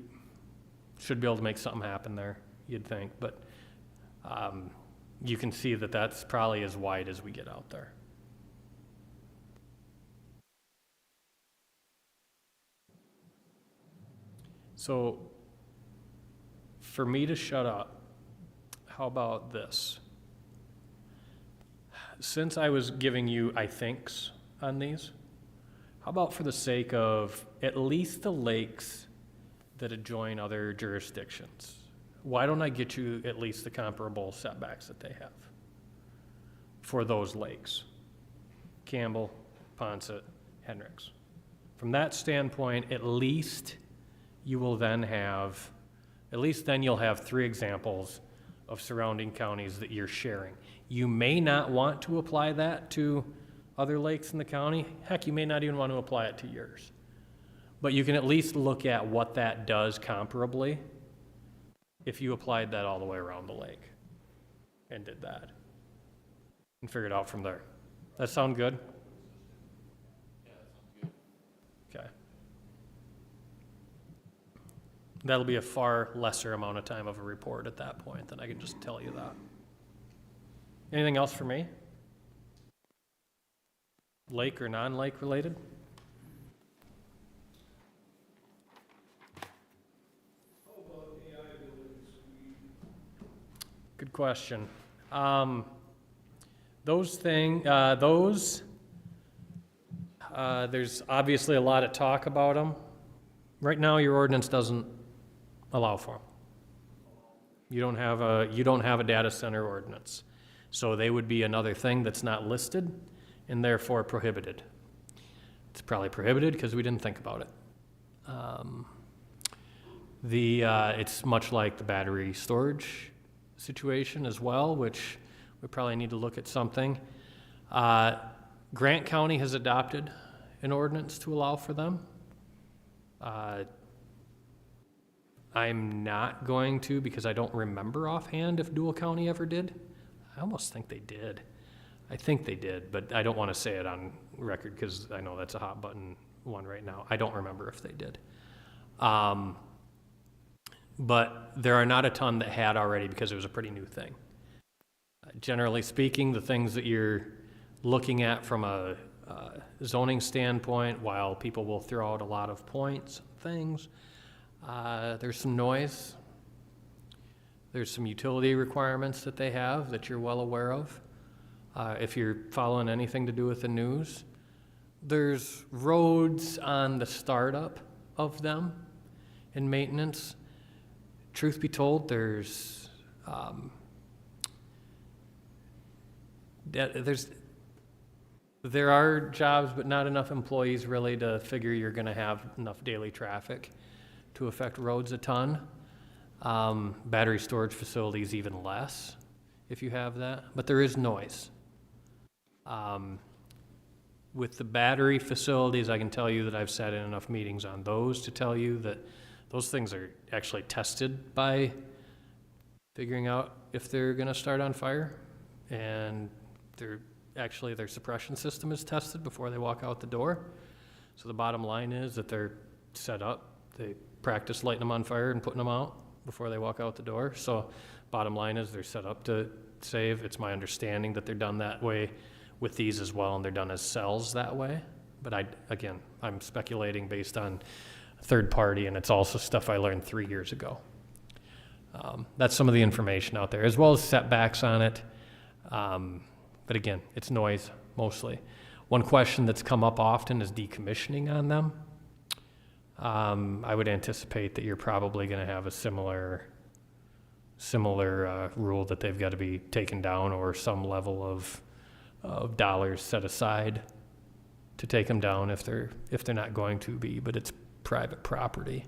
should be able to make something happen there, you'd think. But you can see that that's probably as wide as we get out there. So for me to shut up, how about this? Since I was giving you I thinks on these, how about for the sake of at least the lakes that adjoin other jurisdictions, why don't I get you at least the comparable setbacks that they have for those lakes? Campbell, Ponset, Hendricks. From that standpoint, at least you will then have, you'll have 3 examples of surrounding counties that you're sharing. You may not want to apply that to other lakes in the county. Heck, you may not even want to apply it to yours. But you can at least look at what that does comparably if you applied that all the way around the lake and did that and figure it out from there. That sound good? Yeah, that sounds good. Okay. That'll be a far lesser amount of time of a report at that point, then I can just tell you that. Anything else for me? Lake or non-lake related? Good question. There's obviously a lot of talk about them. Right now, your ordinance doesn't allow for them. You don't have a data center ordinance. So they would be another thing that's not listed and therefore prohibited. It's probably prohibited because we didn't think about it. It's much like the battery storage situation as well, which we probably need to look at something. Grant County has adopted an ordinance to allow for them. I'm not going to, because I don't remember offhand if Dual County ever did. I almost think they did. I think they did, but I don't want to say it on record because I know that's a hot button one right now. I don't remember if they did. But there are not a ton that had already because it was a pretty new thing. Generally speaking, the things that you're looking at from a zoning standpoint, while people will throw out a lot of points, things, there's some noise. There's some utility requirements that they have that you're well aware of. If you're following anything to do with the news, there's roads on the startup of them and maintenance. Truth be told, there's There are jobs, but not enough employees really to figure you're gonna have enough daily traffic to affect roads a ton. Battery storage facilities even less, if you have that, but there is noise. With the battery facilities, I can tell you that I've sat in enough meetings on those to tell you that those things are actually tested by figuring out if they're gonna start on fire. And their suppression system is tested before they walk out the door. So the bottom line is that they're set up, they practice lighting them on fire and putting them out before they walk out the door. So bottom line is they're set up to save. It's my understanding that they're done that way with these as well, and they're done as cells that way. But I'm speculating based on third party, and it's also stuff I learned 3 years ago. That's some of the information out there, as well as setbacks on it. But again, it's noise mostly. One question that's come up often is decommissioning on them. I would anticipate that you're probably going to have a similar rule that they've got to be taken down, or some level of dollars set aside to take them down if they're not going to be. But it's private property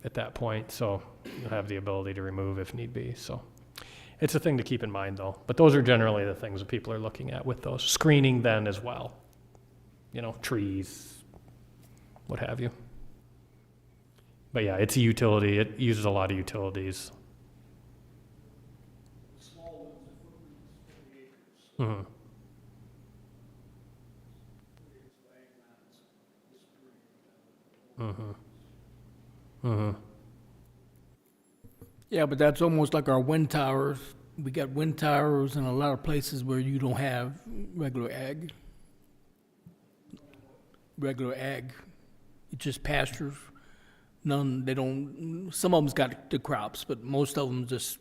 at that point, so you'll have the ability to remove if need be. So it's a thing to keep in mind, though. But those are generally the things that people are looking at with those. Screening then as well. Trees, what have you. But yeah, it's a utility. It uses a lot of utilities. Mm-hmm. Mm-hmm. Mm-hmm. Yeah, but that's almost like our wind towers. We got wind towers in a lot of places where you don't have regular ag. It's just pastures. Some of them's got the crops, but most of them just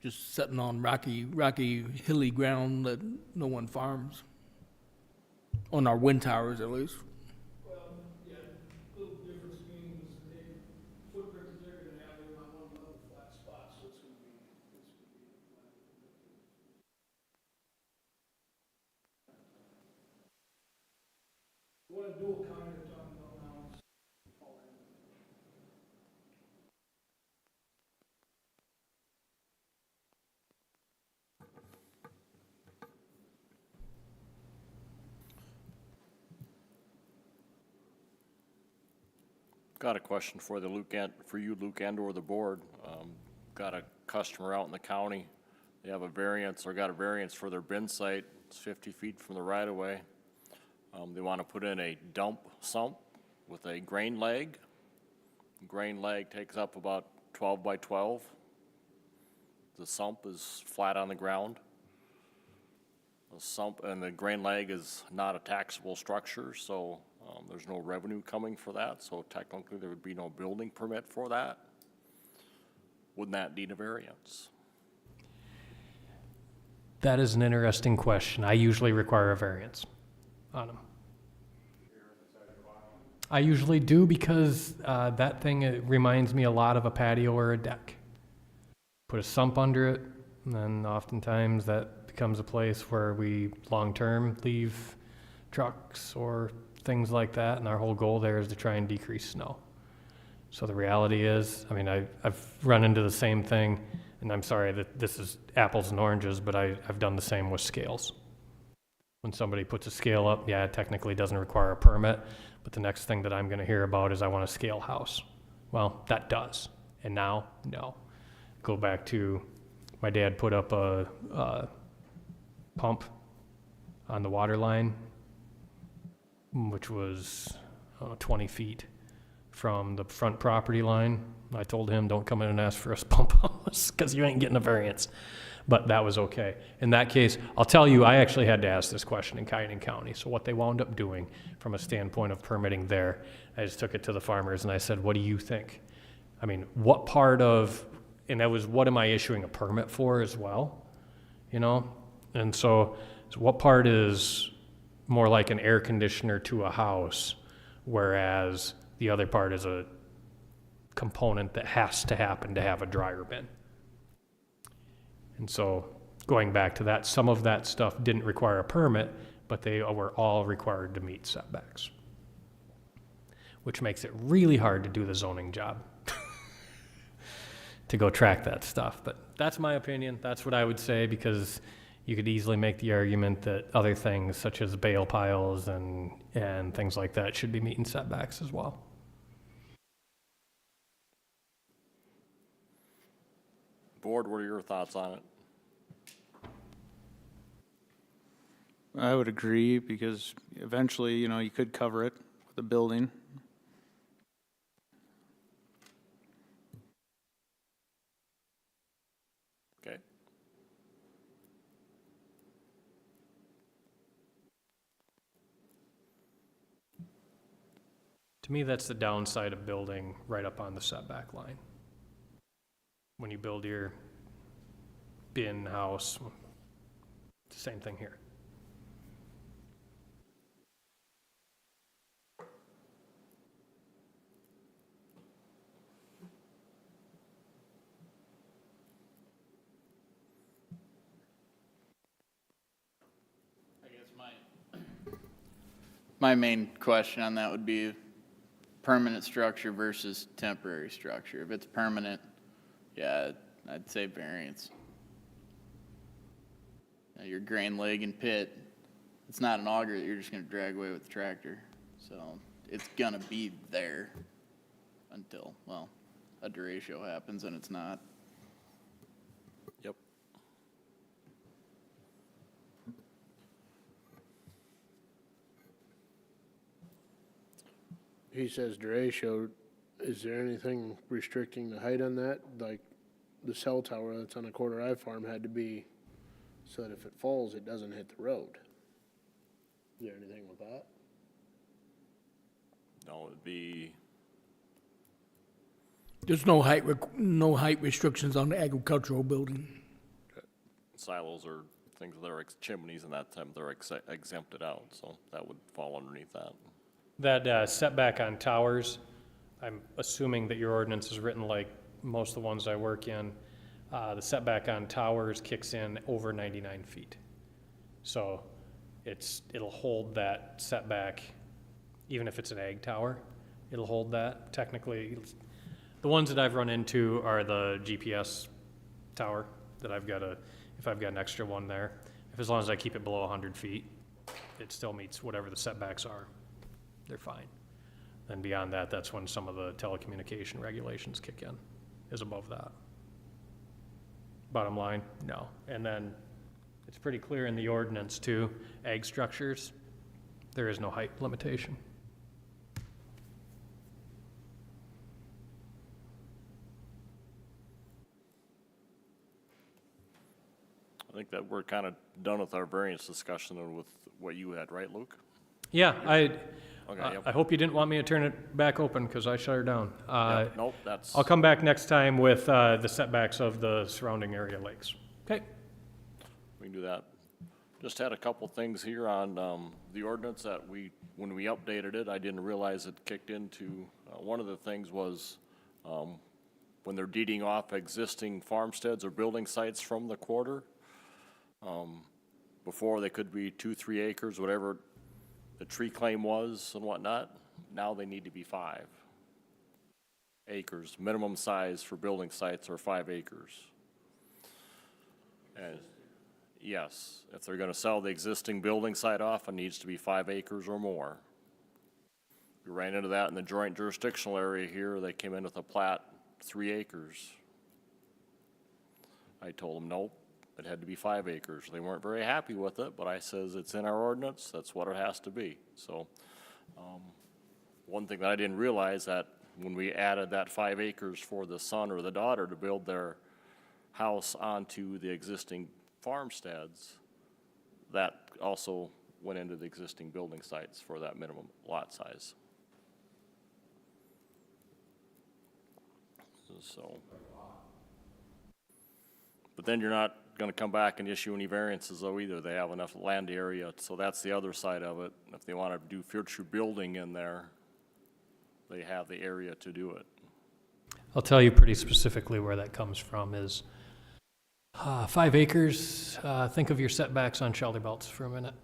sitting on rocky, hilly ground that no one farms. On our wind towers, at least. Well, yeah, little difference means the footprint that they're gonna have, they're not on level flat spots, so it's gonna be. What a dual kind they're talking about now is. Got a question for you, Luke, and/or the board. Got a customer out in the county. They have got a variance for their bin site. It's 50 feet from the right-of-way. They want to put in a dump sump with a grain leg. Grain leg takes up about 12 by 12. The sump is flat on the ground. The sump and the grain leg is not a taxable structure, so there's no revenue coming for that, so technically there would be no building permit for that. Wouldn't that need a variance? That is an interesting question. I usually require a variance on them. I usually do, because that thing, it reminds me a lot of a patio or a deck. Put a sump under it, and then oftentimes that becomes a place where we long-term leave trucks or things like that, and our whole goal there is to try and decrease snow. So the reality is, I've run into the same thing, and I'm sorry that this is apples and oranges, but I've done the same with scales. When somebody puts a scale up, yeah, it technically doesn't require a permit, but the next thing that I'm gonna hear about is I want a scale house. Well, that does, and now, no. Go back to, my dad put up a pump on the water line, which was 20 feet from the front property line. I told him, don't come in and ask for us pump house, because you ain't getting a variance. But that was okay. In that case, I'll tell you, I actually had to ask this question in Kynan County. So what they wound up doing from a standpoint of permitting there, I just took it to the farmers and I said, what do you think? What part of, and that was, what am I issuing a permit for as well? And so what part is more like an air conditioner to a house, whereas the other part is a component that has to happen to have a dryer bin. And so, going back to that, some of that stuff didn't require a permit, but they were all required to meet setbacks, which makes it really hard to do the zoning job, to go track that stuff. But that's my opinion. That's what I would say, because you could easily make the argument that other things such as bale piles and things like that should be meeting setbacks as well. Board, what are your thoughts on it? I would agree, because eventually, you know, you could cover it with a building. Okay. To me, that's the downside of building right up on the setback line. When you build your bin house, it's the same thing here. I guess my main question on that would be permanent structure versus temporary structure. If it's permanent, yeah, I'd say variance. Now, your grain leg and pit, it's not an auger that you're just gonna drag away with the tractor. So it's gonna be there until, well, a derecho happens and it's not. Yep. He says derecho, is there anything restricting the height on that? Like the cell tower that's on a quarter I farm had to be so that if it falls, it doesn't hit the road. Is there anything with that? No, it'd be, There's no height restrictions on the agricultural building. silos or things that are chimneys and that time, they're exempted out, so that would fall underneath that. That setback on towers, I'm assuming that your ordinance is written like most of the ones I work in. The setback on towers kicks in over 99 feet. So it'll hold that setback, even if it's an ag tower, it'll hold that technically. The ones that I've run into are the GPS tower that if I've got an extra one there, as long as I keep it below 100 feet, it still meets whatever the setbacks are. They're fine. And beyond that, that's when some of the telecommunication regulations kick in, is above that. Bottom line, no. And then it's pretty clear in the ordinance too, ag structures, there is no height limitation. I think that we're kind of done with our variance discussion and with what you had, right, Luke? Yeah, Okay, yep. I hope you didn't want me to turn it back open because I shut her down. Yeah, nope, that's, I'll come back next time with the setbacks of the surrounding area lakes. Okay. we can do that. Just had a couple things here on the ordinance that when we updated it, I didn't realize it kicked into, one of the things was when they're deeding off existing farmsteads or building sites from the quarter, before they could be 2-3 acres, whatever the tree claim was and whatnot, now they need to be 5 acres. Minimum size for building sites are 5 acres. And yes, if they're gonna sell the existing building site off, it needs to be 5 acres or more. We ran into that in the joint jurisdictional area here. They came in with a plat, 3 acres. I told them, nope, it had to be 5 acres. They weren't very happy with it, but I says, it's in our ordinance, that's what it has to be. So, one thing that I didn't realize that when we added that 5 acres for the son or the daughter to build their house onto the existing farmsteads, that also went into the existing building sites for that minimum lot size. So, but then you're not gonna come back and issue any variances though either. They have enough land area, so that's the other side of it. If they wanna do future building in there, they have the area to do it. I'll tell you pretty specifically where that comes from is 5 acres. Think of your setbacks on shelter belts for a minute.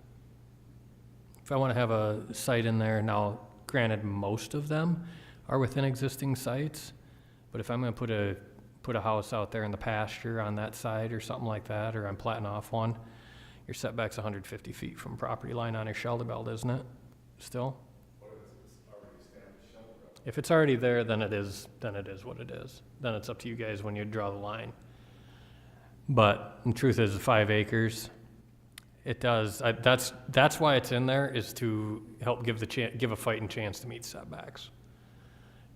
If I want to have a site in there, now granted, most of them are within existing sites, but if I'm going to put a house out there in the pasture on that side or something like that, or I'm platting off one, your setback's 150 feet from property line on your shelter belt, isn't it? Still? If it's already there, then it is what it is. Then it's up to you guys when you draw the line. But the truth is, 5 acres, it does. That's why it's in there, is to help give a fighting chance to meet setbacks.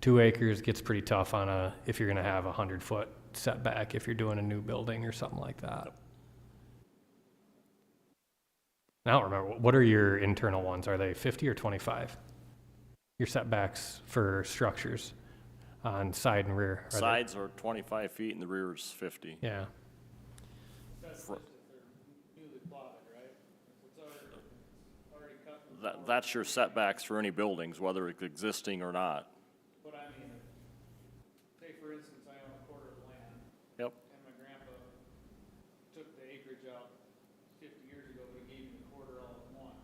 2 acres gets pretty tough on if you're going to have a 100-foot setback if you're doing a new building or something like that. Now remember, what are your internal ones? Are they 50 or 25? Your setbacks for structures on side and rear? Sides are 25 feet and the rear is 50. Yeah. That's your setbacks for any buildings, whether it's existing or not. But I mean, say for instance, I own a quarter of land, Yep. and my grandpa took the acreage out 50 years ago, but he gave me the quarter all at once.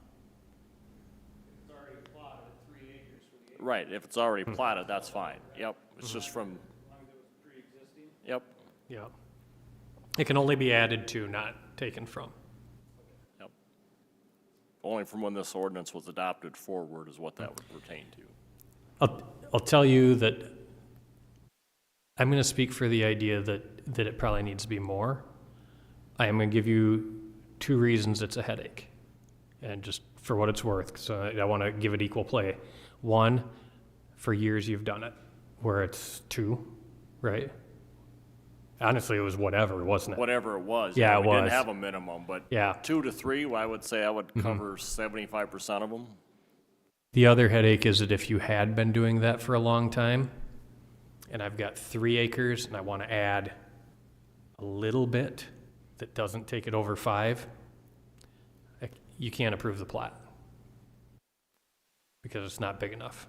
If it's already plotted at 3 acres for the acre. Right, if it's already platted, that's fine. Yep, it's just from, As long as it was pre-existing. yep, Yeah. It can only be added to, not taken from. yep. Only from when this ordinance was adopted forward is what that would pertain to. I'll tell you that I'm going to speak for the idea that it probably needs to be more. I am going to give you 2 reasons it's a headache, and just for what it's worth, so I want to give it equal play. 1, for years you've done it, where it's 2, right? Honestly, it was whatever, wasn't it? Whatever it was. Yeah, it We was. didn't have a minimum, but Yeah. 2 to 3, I would say I would cover 75% of them. The other headache is that if you had been doing that for a long time, and I've got 3 acres and I want to add a little bit that doesn't take it over 5, you can't approve the plat because it's not big enough.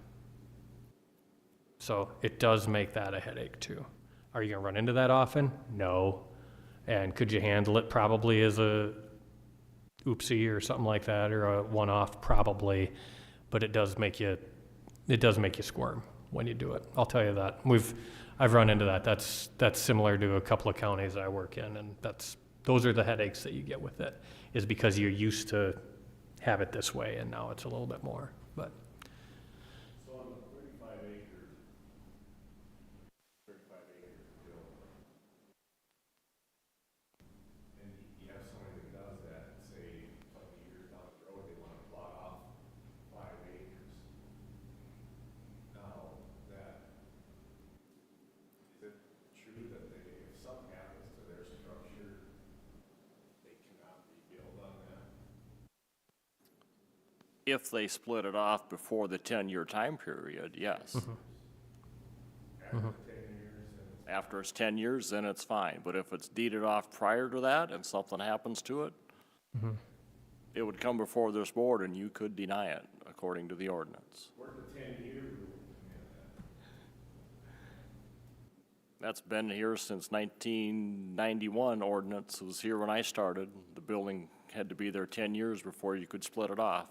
So it does make that a headache too. Are you going to run into that often? No. And could you handle it probably as a oopsie or something like that, or a one-off? Probably. But it does make you squirm when you do it. I'll tell you that. I've run into that. That's similar to a couple of counties I work in, and those are the headaches that you get with it, is because you're used to have it this way, and now it's a little bit more. But So on the 35 acre bill, and you have somebody that does that, say, a couple of years down the road, they want to plot off 5 acres. Now, is it true that if something happens to their structure, they cannot rebuild on that? If they split it off before the 10-year time period, yes. After it's 10 years, then it's fine. But if it's deeded off prior to that and something happens to it, it would come before this board and you could deny it according to the ordinance. Where'd the 10-year rule come in at? That's been here since 1991. Ordinance was here when I started. The building had to be there 10 years before you could split it off.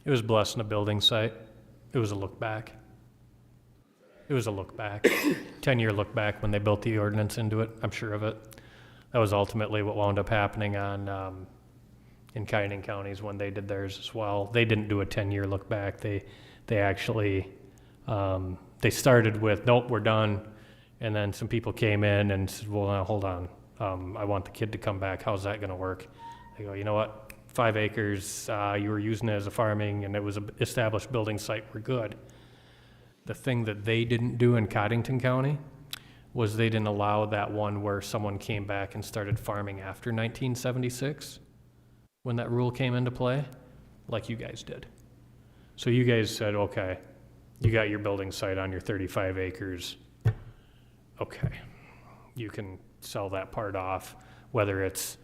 it was blessed in a building site. It was a look back. It was a look back, 10-year look back when they built the ordinance into it. I'm sure of it. That was ultimately what wound up happening in Keining counties when they did theirs as well. They didn't do a 10-year look back. They actually they started with, nope, we're done, and then some people came in and said, well, now, hold on, I want the kid to come back. How's that going to work? They go, you know what? 5 acres, you were using it as a farming, and it was an established building site. We're good. The thing that they didn't do in Cottington County was they didn't allow that one where someone came back and started farming after 1976, when that rule came into play, like you guys did. So you guys said, okay, you got your building site on your 35 acres. Okay, you can sell that part off, whether it's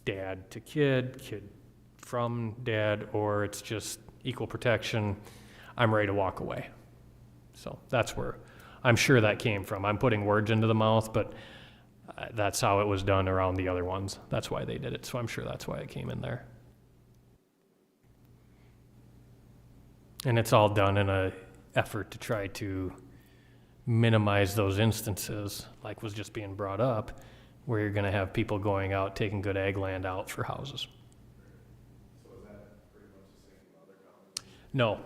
dad to kid, kid from dad, or it's just equal protection. I'm ready to walk away. So that's where I'm sure that came from. I'm putting words into the mouth, but that's how it was done around the other ones. That's why they did it. So I'm sure that's why it came in there. And it's all done in a effort to try to minimize those instances, like was just being brought up, where you're going to have people going out, taking good ag land out for houses. So is that pretty much the same in other counties? No,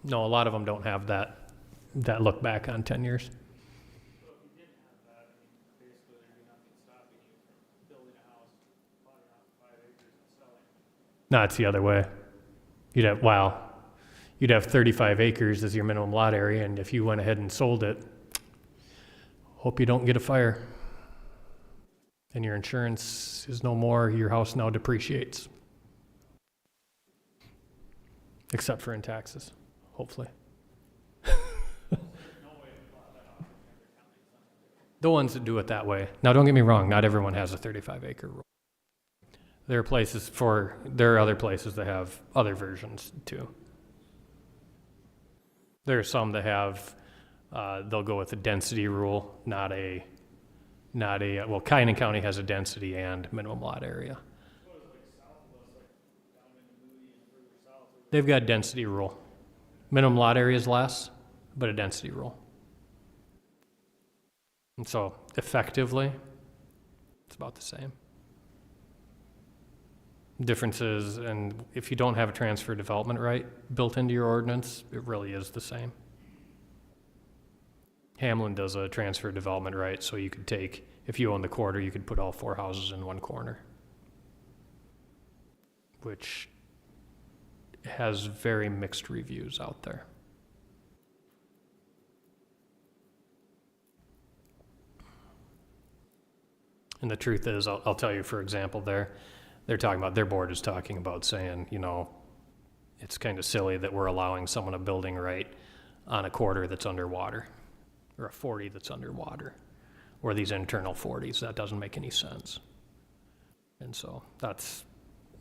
no, a lot of them don't have that look back on 10 years. So if you didn't have that, I mean, basically there'd be nothing stopping you from building a house, plotting out 5 acres and selling. No, it's the other way. You'd have 35 acres as your minimum lot area, and if you went ahead and sold it, hope you don't get a fire. And your insurance is no more, your house now depreciates. Except for in taxes, hopefully. The ones that do it that way. Now, don't get me wrong, not everyone has a 35-acre rule. There are other places that have other versions too. There are some that have, they'll go with a density rule, well, Kiner County has a density and minimum lot area. They've got density rule. Minimum lot area is less, but a density rule. And so effectively, it's about the same. Differences, and if you don't have a transfer development right built into your ordinance, it really is the same. Hamlin does a transfer development right, so you could take, if you own the quarter, you could put all 4 houses in one corner, which has very mixed reviews out there. And the truth is, I'll tell you, for example, they're talking about, their board is talking about saying, it's kind of silly that we're allowing someone a building right on a quarter that's underwater, or a 40 that's underwater, or these internal 40s. That doesn't make any sense. And so that's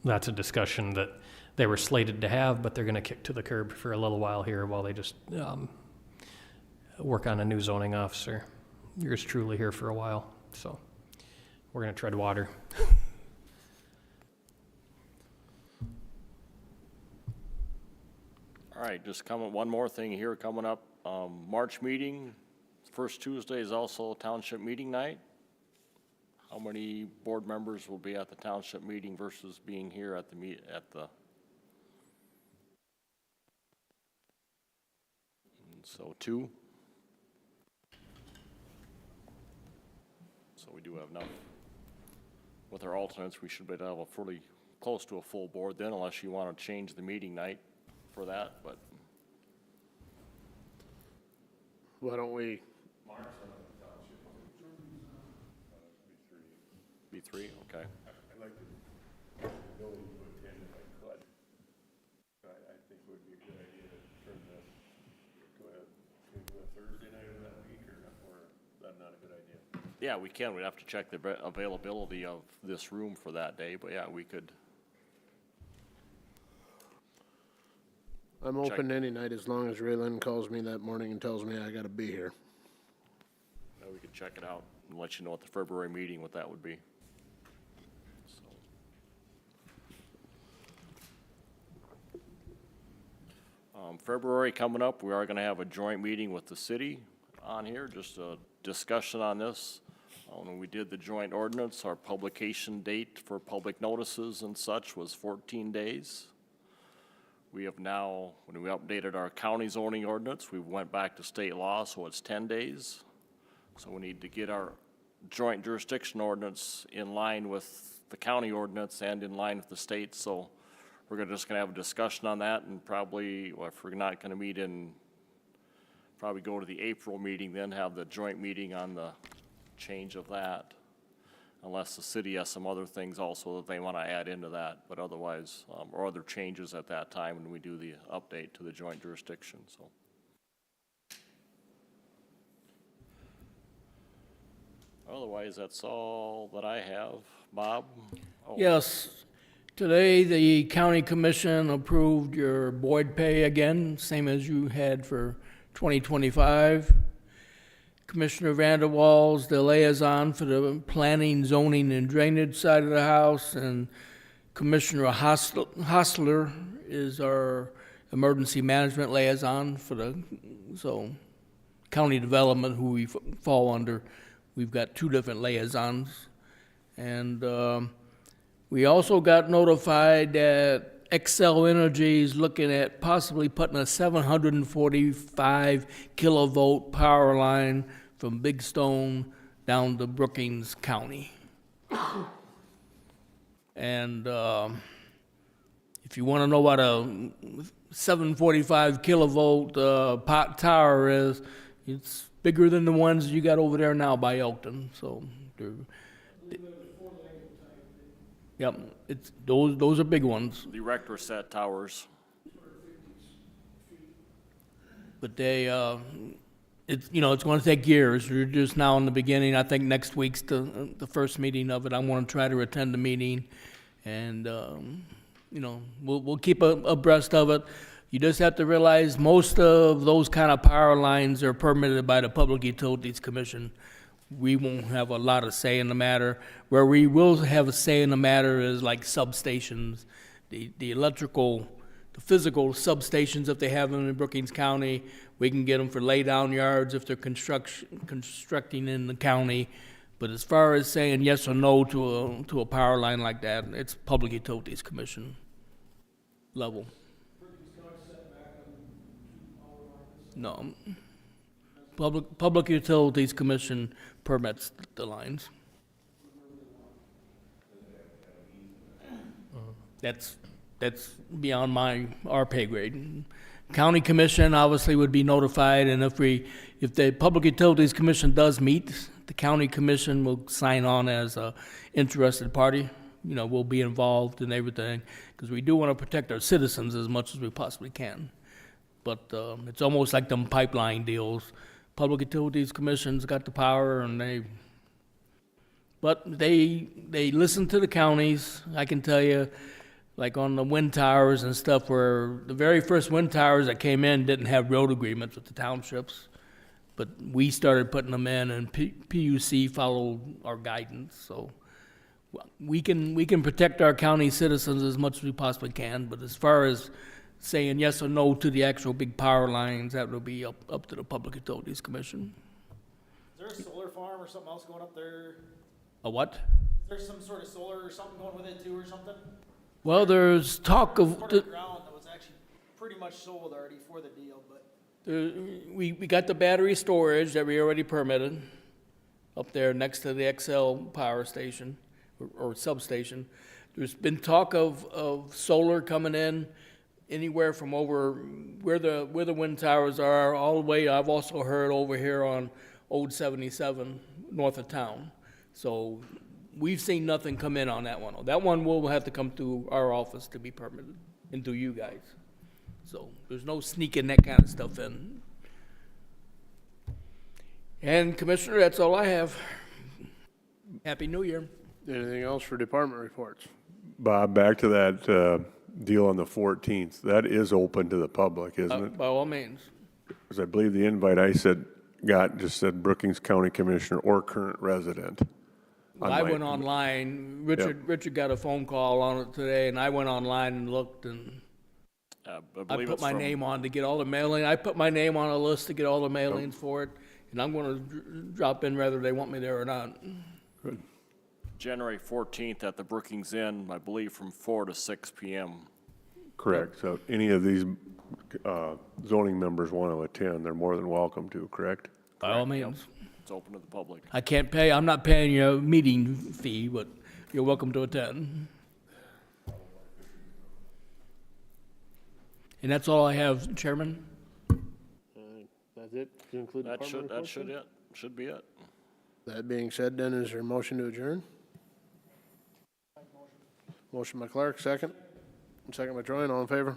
a discussion that they were slated to have, but they're going to kick to the curb for a little while here while they just work on a new zoning officer. Yours truly here for a while, so we're going to tread water. All right, just one more thing here coming up. March meeting, first Tuesday is also township meeting night. How many board members will be at the township meeting versus being here at the So 2. So we do have enough. With our alternates, we should be able to have close to a full board then, unless you want to change the meeting night for that, but. Why don't we, B3, okay. I'd like to have the ability to attend if I could. I think it would be a good idea to turn this to a Thursday night of that week, or is that not a good idea? Yeah, we can. We'd have to check the availability of this room for that day, but yeah, we could. I'm open any night as long as Raylan calls me that morning and tells me I gotta be here. We could check it out and let you know at the February meeting what that would be. February coming up, we are going to have a joint meeting with the city on here, just a discussion on this. When we did the joint ordinance, our publication date for public notices and such was 14 days. We have now, when we updated our county zoning ordinance, we went back to state law, so it's 10 days. So we need to get our joint jurisdiction ordinance in line with the county ordinance and in line with the state. So we're just gonna have a discussion on that, and probably, well, if we're not gonna meet probably go to the April meeting, then have the joint meeting on the change of that. Unless the city has some other things also that they want to add into that, but otherwise, or other changes at that time when we do the update to the joint jurisdiction, so. Otherwise, that's all that I have. Bob? Oh, Yes, today the county commission approved your board pay again, same as you had for 2025. Commissioner Vanderwall's the liaison for the planning, zoning, and drainage side of the house, and Commissioner Hostler is our emergency management liaison for so county development, who we fall under. We've got two different liaisons. And we also got notified that Xcel Energy is looking at possibly putting a 745 kilovolt power line from Big Stone down to Brookings County. And if you want to know what a 745 kilovolt pot tower is, it's bigger than the ones you got over there now by Elkton. So, yep, it's those are big ones. The Rector set towers. But they, it's it's going to take years. We're just now in the beginning. I think next week's the first meeting of it. I'm going to try to attend the meeting, and we'll keep abreast of it. You just have to realize most of those kind of power lines are permitted by the Public Utilities Commission. We won't have a lot of say in the matter. Where we will have a say in the matter is like substations, the electrical, the physical substations, if they have them in Brookings County. We can get them for lay-down yards if they're constructing in the county. But as far as saying yes or no to a power line like that, it's Public Utilities Commission level. No. Public Utilities Commission permits the lines. That's beyond our pay grade. County Commission obviously would be notified, and if the Public Utilities Commission does meet, the County Commission will sign on as a interested party. We'll be involved in everything, because we do want to protect our citizens as much as we possibly can. But it's almost like them pipeline deals. Public Utilities Commission's got the power, and they listen to the counties. I can tell you, like on the wind towers and stuff, where the very first wind towers that came in didn't have road agreements with the townships, but we started putting them in, and PUC followed our guidance. So we can protect our county citizens as much as we possibly can, but as far as saying yes or no to the actual big power lines, that will be up to the Public Utilities Commission. Is there a solar farm or something else going up there? A what? Is there some sort of solar or something going with it too or something? Well, there's talk of Part of the ground that was actually pretty much sold already for the deal, but we got the battery storage that we already permitted up there next to the Xcel power station or substation. There's been talk of solar coming in anywhere from over where the wind towers are all the way. I've also heard over here on Old 77 north of town. So we've seen nothing come in on that one. That one will have to come through our office to be permitted, and through you guys. So there's no sneaking that kind of stuff in. And Commissioner, that's all I have. Happy New Year. Anything else for department reports? Bob, back to that deal on the 14th. That is open to the public, isn't it? By all means. Because I believe the invite I just said Brookings County Commissioner or current resident. I went online. Richard got a phone call on it today, and I went online and looked, and I put my name on to get all the mailing. I put my name on a list to get all the mailings for it, and I'm going to drop in whether they want me there or not. Good. January 14th at the Brookings Inn, I believe from 4 to 6 p.m. Correct. So any of these zoning members want to attend, they're more than welcome to, correct? By all means. It's open to the public. I'm not paying you a meeting fee, but you're welcome to attend. And that's all I have, Chairman. That's it? To include department reports? Should be it. That being said, then, is there a motion to adjourn? Motion by Clark, second. Second by Troy, all in favor?